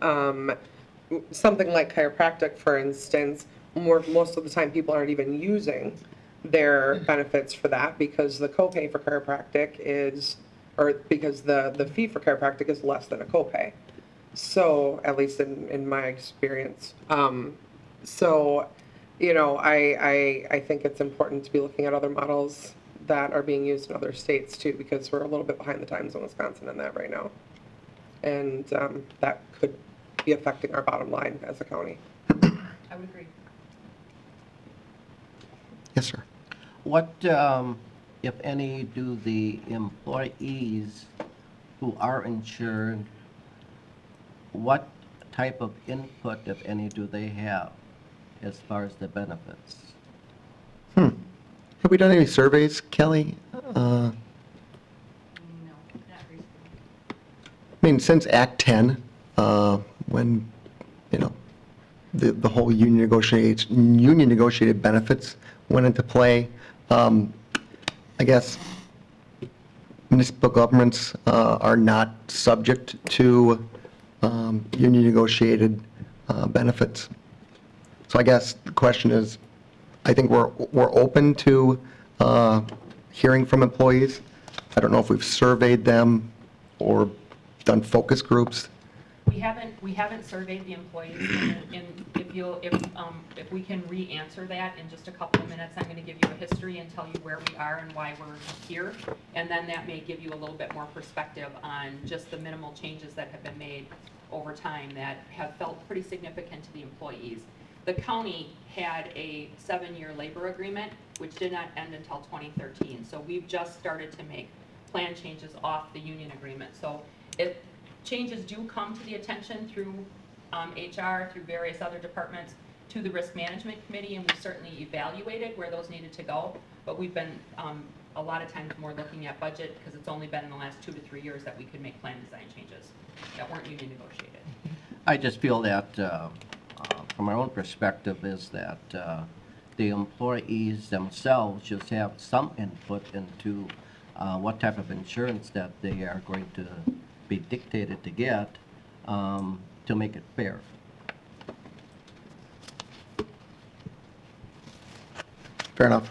Something like chiropractic, for instance, most of the time people aren't even using their benefits for that because the copay for chiropractic is, or because the fee for chiropractic is less than a copay. So, at least in my experience. So, I think it's important to be looking at other models that are being used in other states too, because we're a little bit behind the times in Wisconsin in that right now. And that could be affecting our bottom line as a county. I would agree. Yes, sir. What, if any, do the employees who are insured, what type of input, if any, do they have as far as the benefits? Have we done any surveys, Kelly? No, not recently. I mean, since Act 10, when you know, the whole union negotiated benefits went into play. I guess municipal governments are not subject to union negotiated benefits. So I guess the question is, I think we're open to hearing from employees. I don't know if we've surveyed them or done focus groups. We haven't surveyed the employees, and if we can re-answer that in just a couple of minutes, I'm going to give you a history and tell you where we are and why we're here, and then that may give you a little bit more perspective on just the minimal changes that have been made over time that have felt pretty significant to the employees. The county had a 7-year labor agreement, which did not end until 2013, so we've just started to make plan changes off the union agreement. So changes do come to the attention through HR, through various other departments, to the risk management committee, and we've certainly evaluated where those needed to go, but we've been a lot of times more looking at budget, because it's only been in the last 2 to 3 years that we could make plan design changes that weren't union negotiated. I just feel that from my own perspective is that the employees themselves should have some input into what type of insurance that they are going to be dictated to get to make it fair. Fair enough.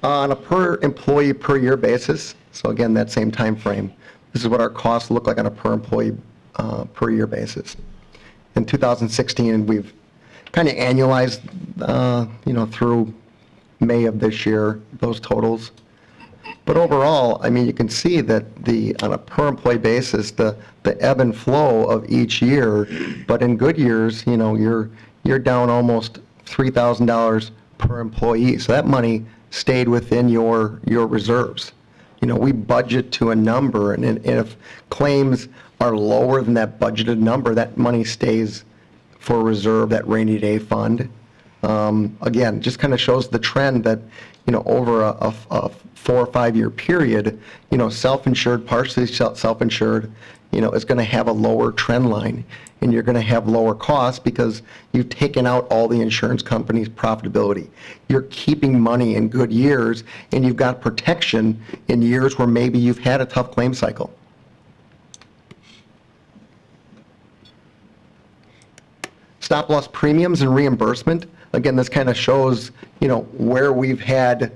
On a per employee per year basis, so again, that same time frame, this is what our costs look like on a per employee per year basis. In 2016, we've kind of annualized, through May of this year, those totals. But overall, I mean, you can see that on a per employee basis, the ebb and flow of each year, but in good years, you're down almost $3,000 per employee. So that money stayed within your reserves. We budget to a number, and if claims are lower than that budgeted number, that money stays for reserve, that rainy day fund. Again, just kind of shows the trend that, over a 4 or 5 year period, self-insured, partially self-insured, is going to have a lower trend line, and you're going to have lower costs because you've taken out all the insurance companies' profitability. You're keeping money in good years, and you've got protection in years where maybe you've had a tough claim cycle. Stop loss premiums and reimbursement. Again, this kind of shows, where we've had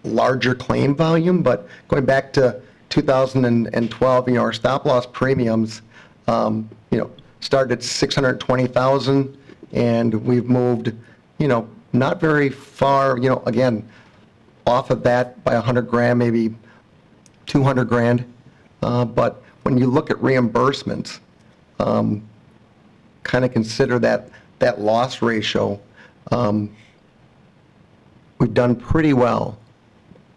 larger claim volume, but going back to 2012, our stop loss premiums, started at $620,000, and we've moved, not very far, again, off of that by $100,000, maybe $200,000. But when you look at reimbursements, kind of consider that loss ratio, we've done pretty well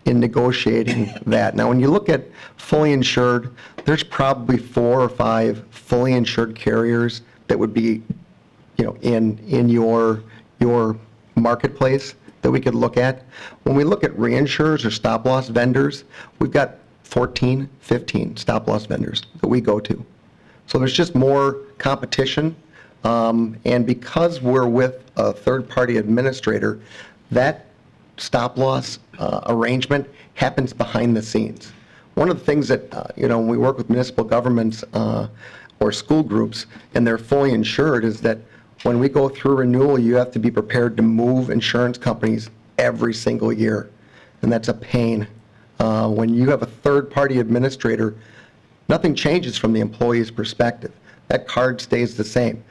in negotiating that. Now, when you look at fully insured, there's probably 4 or 5 fully insured carriers that would be, in your marketplace that we could look at. When we look at reinsurers or stop loss vendors, we've got 14, 15 stop loss vendors that we go to. So there's just more competition. And because we're with a third-party administrator, that stop loss arrangement happens behind the scenes. One of the things that, when we work with municipal governments or school groups and they're fully insured is that when we go through renewal, you have to be prepared to move insurance companies every single year. And that's a pain. When you have a third-party administrator, nothing changes from the employee's perspective. That card stays the same.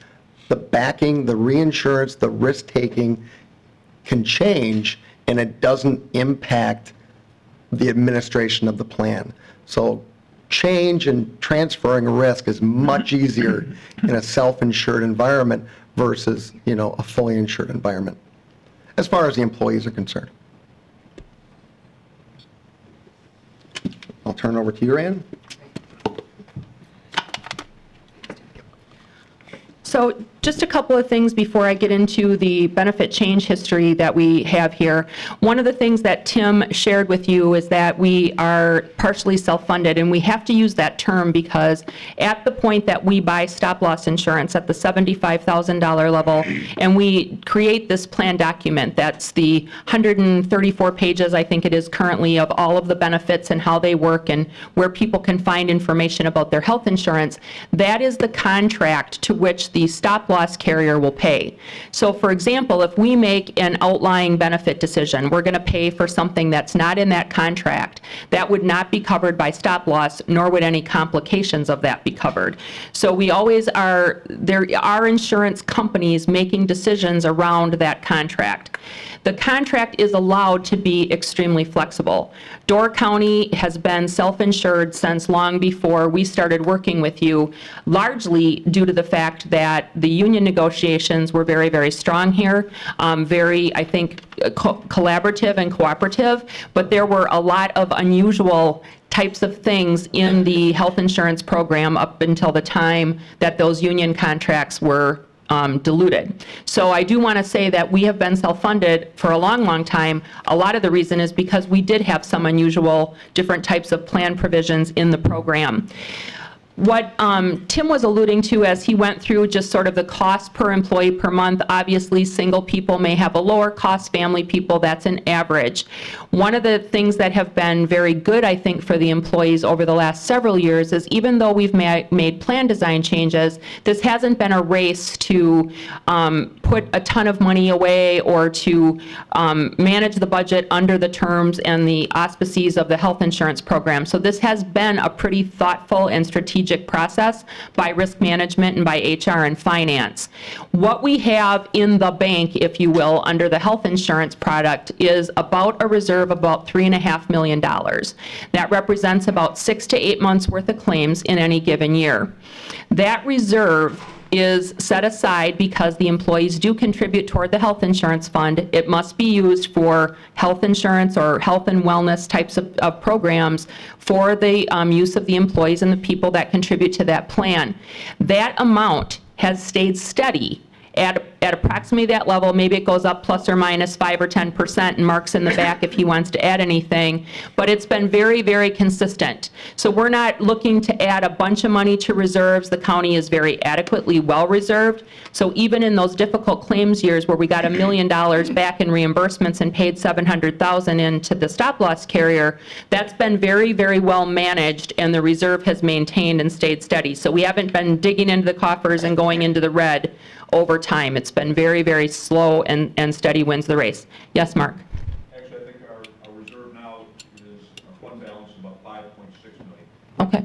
The backing, the reinsurance, the risk-taking can change, and it doesn't impact the administration of the plan. So change and transferring risk is much easier in a self-insured environment versus, a fully insured environment, as far as the employees are concerned. I'll turn it over to you, Ann. So So just a couple of things before I get into the benefit change history that we have here. One of the things that Tim shared with you is that we are partially self-funded, and we have to use that term because at the point that we buy stop-loss insurance at the $75,000 level, and we create this plan document, that's the 134 pages, I think it is currently, of all of the benefits and how they work and where people can find information about their health insurance, that is the contract to which the stop-loss carrier will pay. So for example, if we make an outlying benefit decision, we're going to pay for something that's not in that contract, that would not be covered by stop-loss, nor would any complications of that be covered. So we always are, there are insurance companies making decisions around that contract. The contract is allowed to be extremely flexible. Door County has been self-insured since long before we started working with you, largely due to the fact that the union negotiations were very, very strong here, very, I think, collaborative and cooperative, but there were a lot of unusual types of things in the health insurance program up until the time that those union contracts were diluted. So I do want to say that we have been self-funded for a long, long time. A lot of the reason is because we did have some unusual different types of plan provisions in the program. What Tim was alluding to as he went through just sort of the cost per employee per month, obviously single people may have a lower cost, family people, that's an average. One of the things that have been very good, I think, for the employees over the last several years is even though we've made plan design changes, this hasn't been a race to put a ton of money away or to manage the budget under the terms and the auspices of the health insurance program. So this has been a pretty thoughtful and strategic process by risk management and by HR and finance. What we have in the bank, if you will, under the health insurance product is about a reserve of about $3.5 million. That represents about 6 to 8 months worth of claims in any given year. That reserve is set aside because the employees do contribute toward the health insurance fund. It must be used for health insurance or health and wellness types of programs for the use of the employees and the people that contribute to that plan. That amount has stayed steady at approximately that level. Maybe it goes up plus or minus 5 or 10%, and Mark's in the back if he wants to add anything, but it's been very, very consistent. So we're not looking to add a bunch of money to reserves. The county is very adequately well reserved. So even in those difficult claims years where we got $1 million back in reimbursements and paid $700,000 into the stop-loss carrier, that's been very, very well managed, and the reserve has maintained and stayed steady. So we haven't been digging into the coffers and going into the red over time. It's been very, very slow, and steady wins the race. Yes, Mark? Actually, I think our reserve now is a fund balance of about $5.6 million. Okay.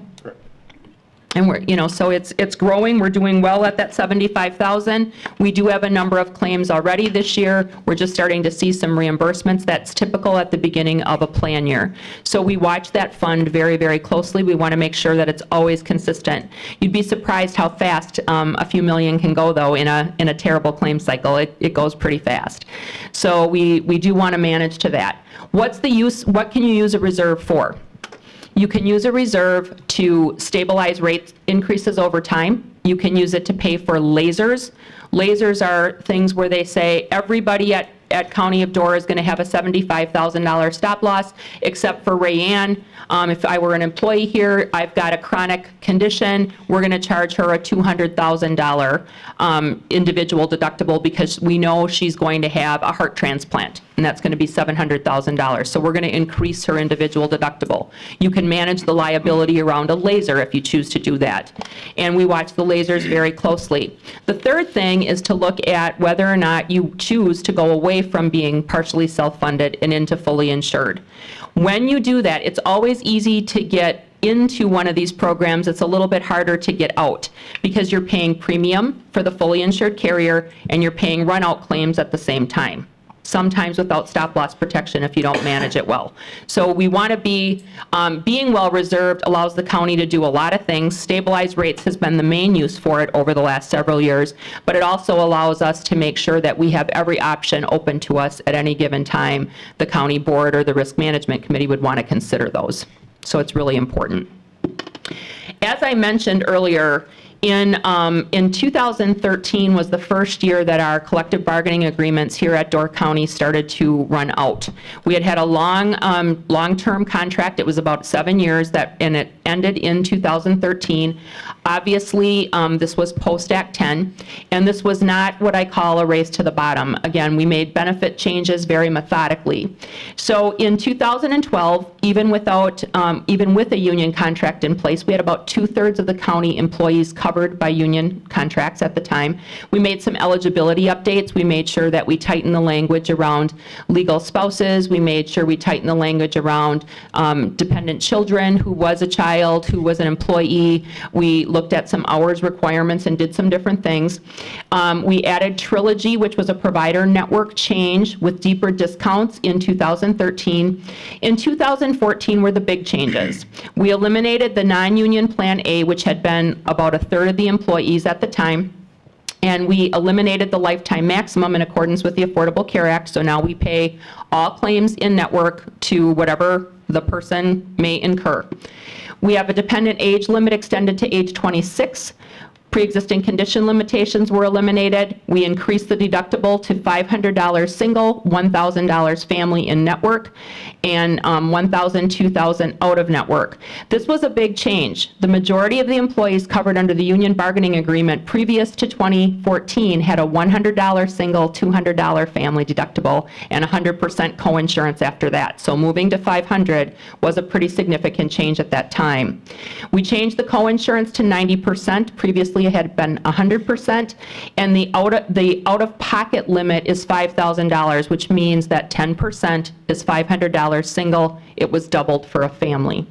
And we're, so it's growing. We're doing well at that 75,000. We do have a number of claims already this year. We're just starting to see some reimbursements. That's typical at the beginning of a plan year. So we watch that fund very, very closely. We want to make sure that it's always consistent. You'd be surprised how fast a few million can go, though, in a terrible claim cycle. It goes pretty fast. So we do want to manage to that. What's the use? What can you use a reserve for? You can use a reserve to stabilize rate increases over time. You can use it to pay for lasers. Lasers are things where they say everybody at County of Door is going to have a $75,000 stop loss, except for Rayanne. If I were an employee here, I've got a chronic condition, we're going to charge her a $200,000 individual deductible because we know she's going to have a heart transplant, and that's going to be $700,000. So we're going to increase her individual deductible. You can manage the liability around a laser if you choose to do that. And we watch the lasers very closely. The third thing is to look at whether or not you choose to go away from being partially self-funded and into fully insured. When you do that, it's always easy to get into one of these programs. It's a little bit harder to get out because you're paying premium for the fully insured carrier and you're paying run-out claims at the same time, sometimes without stop-loss protection if you don't manage it well. So we want to be, being well-reserved allows the county to do a lot of things. Stabilized rates has been the main use for it over the last several years, but it also allows us to make sure that we have every option open to us at any given time. The county board or the risk management committee would want to consider those. So it's really important. As I mentioned earlier, In 2013 was the first year that our collective bargaining agreements here at Door County started to run out. We had a long-term contract. It was about 7 years, and it ended in 2013. Obviously, this was post-Act 10, and this was not what I call a race to the bottom. Again, we made benefit changes very methodically. So in 2012, even with a union contract in place, we had about 2/3 of the county employees covered by union contracts at the time. We made some eligibility updates. We made sure that we tightened the language around legal spouses. We made sure we tightened the language around dependent children, who was a child, who was an employee. We looked at some hours requirements and did some different things. We added Trilogy, which was a provider network change with deeper discounts in 2013. In 2014 were the big changes. We eliminated the non-union Plan A, which had been about 1/3 of the employees at the time, and we eliminated the lifetime maximum in accordance with the Affordable Care Act, so now we pay all claims in network to whatever the person may incur. We have a dependent age limit extended to age 26. Pre-existing condition limitations were eliminated. We increased the deductible to $500 single, $1,000 family in network, and $1,000, $2,000 out of network. This was a big change. The majority of the employees covered under the union bargaining agreement previous to 2014 had a $100 single, $200 family deductible, and 100% coinsurance after that. So moving to $500 was a pretty significant change at that time. We changed the coinsurance to 90%. Previously, it had been 100%, and the out-of-pocket limit is $5,000, which means that 10% is $500 single. It was doubled for a family.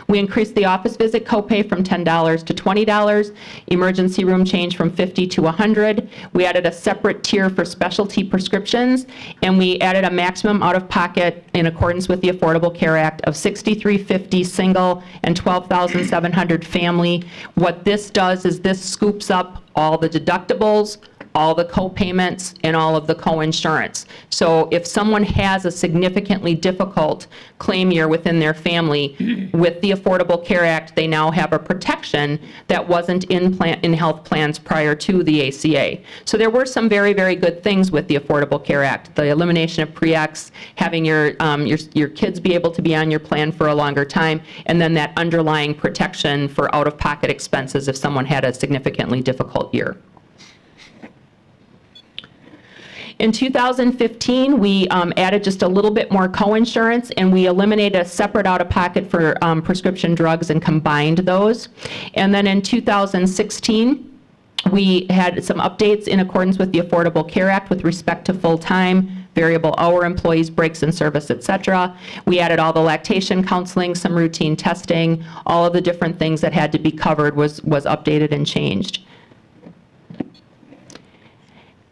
We increased the office visit copay from $10 to $20, emergency room change from $50 to $100. We added a separate tier for specialty prescriptions, and we added a maximum out-of-pocket in accordance with the Affordable Care Act of $6,350 single and $12,700 family. What this does is this scoops up all the deductibles, all the co-payments, and all of the co-insurance. So if someone has a significantly difficult claim year within their family, with the Affordable Care Act, they now have a protection that wasn't in health plans prior to the ACA. So there were some very, very good things with the Affordable Care Act. The elimination of pre-X, having your kids be able to be on your plan for a longer time, and then that underlying protection for out-of-pocket expenses if someone had a significantly difficult year. In 2015, we added just a little bit more coinsurance, and we eliminated a separate out-of-pocket for prescription drugs and combined those. And then in 2016, we had some updates in accordance with the Affordable Care Act with respect to full-time, variable hour employees, breaks in service, et cetera. We added all the lactation counseling, some routine testing, all of the different things that had to be covered was updated and changed.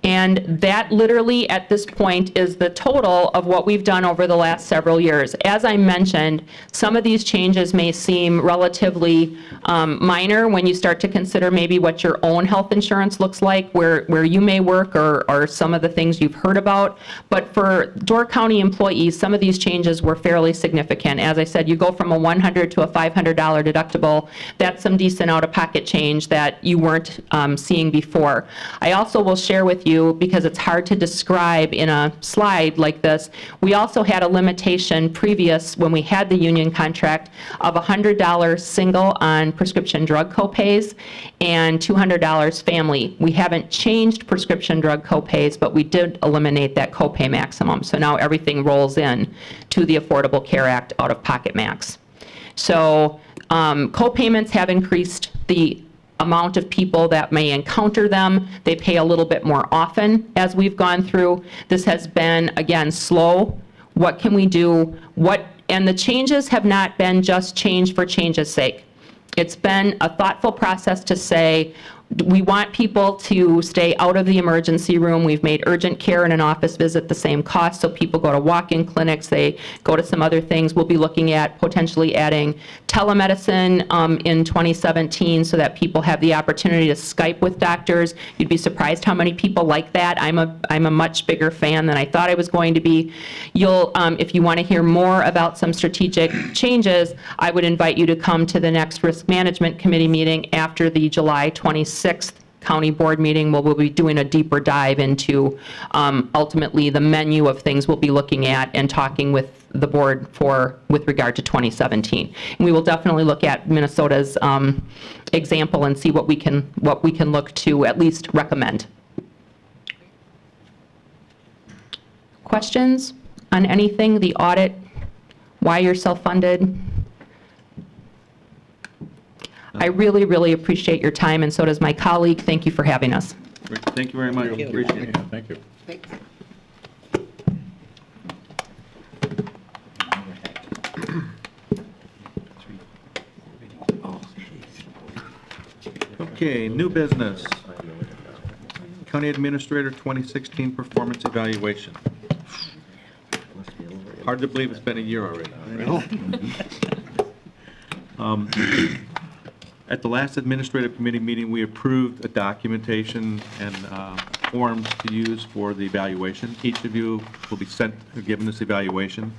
And that literally at this point is the total of what we've done over the last several years. As I mentioned, some of these changes may seem relatively minor when you start to consider maybe what your own health insurance looks like, where you may work, or some of the things you've heard about. But for Door County employees, some of these changes were fairly significant. As I said, you go from a $100 to a $500 deductible. That's some decent out-of-pocket change that you weren't seeing before. I also will share with you, because it's hard to describe in a slide like this, we also had a limitation previous when we had the union contract of $100 single on prescription drug copays and $200 family. We haven't changed prescription drug copays, but we did eliminate that copay maximum. So now everything rolls in to the Affordable Care Act out-of-pocket max. So copayments have increased. The amount of people that may encounter them, they pay a little bit more often as we've gone through. This has been, again, slow. What can we do? And the changes have not been just change for change's sake. It's been a thoughtful process to say, we want people to stay out of the emergency room. We've made urgent care and an office visit the same cost, so people go to walk-in clinics, they go to some other things. We'll be looking at potentially adding telemedicine in 2017 so that people have the opportunity to Skype with doctors. You'd be surprised how many people like that. I'm a much bigger fan than I thought I was going to be. You'll, if you want to hear more about some strategic changes, I would invite you to come to the next Risk Management Committee meeting after the July 26th county board meeting, where we'll be doing a deeper dive into ultimately the menu of things we'll be looking at and talking with the board with regard to 2017. And we will definitely look at Minnesota's example and see what we can look to at least recommend. Questions on anything, the audit, why you're self-funded? I really, really appreciate your time, and so does my colleague. Thank you for having us. Great. Thank you very much. Appreciate it. Thank you. Okay, new business. County Administrator 2016 Performance Evaluation. Hard to believe it's been a year already. Right? At the last Administrative Committee meeting, we approved a documentation and forms to use for the evaluation. Each of you will be given this evaluation.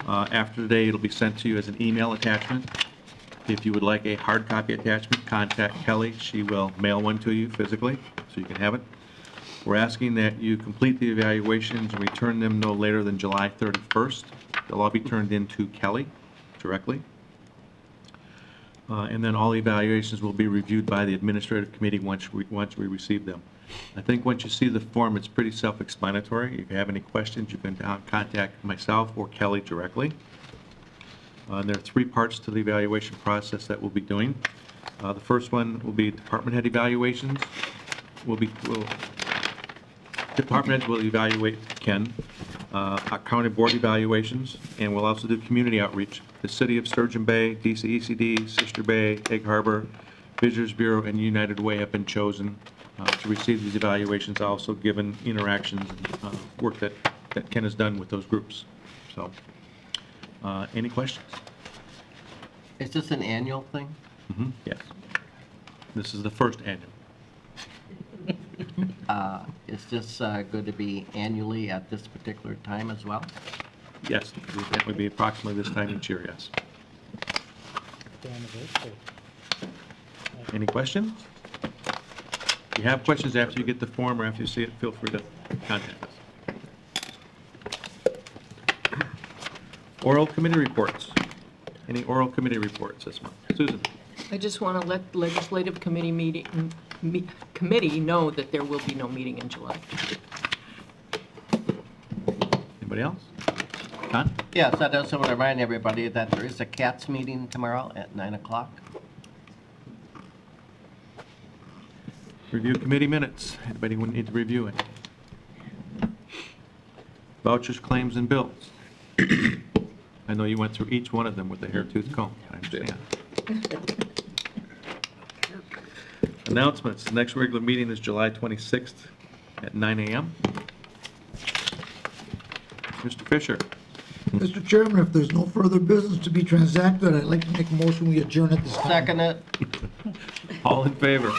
After today, it'll be sent to you as an email attachment. If you would like a hard copy attachment, contact Kelly. She will mail one to you physically, so you can have it. We're asking that you complete the evaluations and return them no later than July 31st. They'll all be turned in to Kelly directly. And then all evaluations will be reviewed by the Administrative Committee once we receive them. I think once you see the form, it's pretty self-explanatory. If you have any questions, you can contact myself or Kelly directly. There are 3 parts to the evaluation process that we'll be doing. The first one will be department head evaluations. Department heads will evaluate Ken, our county board evaluations, and we'll also do community outreach. The City of Sturgeon Bay, DCECD, Sister Bay, Egg Harbor, Visitors Bureau, and United Way have been chosen to receive these evaluations, also given interactions and work that Ken has done with those groups. So, any questions? Is this an annual thing? Yes. This is the first annual. Is this going to be annually at this particular time as well? Yes, it would be approximately this time each year, yes. Any questions? If you have questions after you get the form or after you see it, feel free to contact us. Oral committee reports. Any oral committee reports this month? Susan? I just want to let the legislative committee committee know that there will be no meeting in July. Anybody else? Don? Yes, I just want to remind everybody that there is a CATS meeting tomorrow at 9 o'clock. Review committee minutes. Anybody would need to review it? Vouchers, claims, and bills. I know you went through each one of them with a hair-tooth comb. I understand. Announcements. The next regular meeting is July 26th at 9 a.m. Mr. Fisher. Mr. Chairman, if there's no further business to be transacted, I'd like to make a motion we adjourn at this time. Second it. All in favor?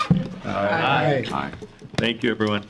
Aye. Aye. Thank you, everyone.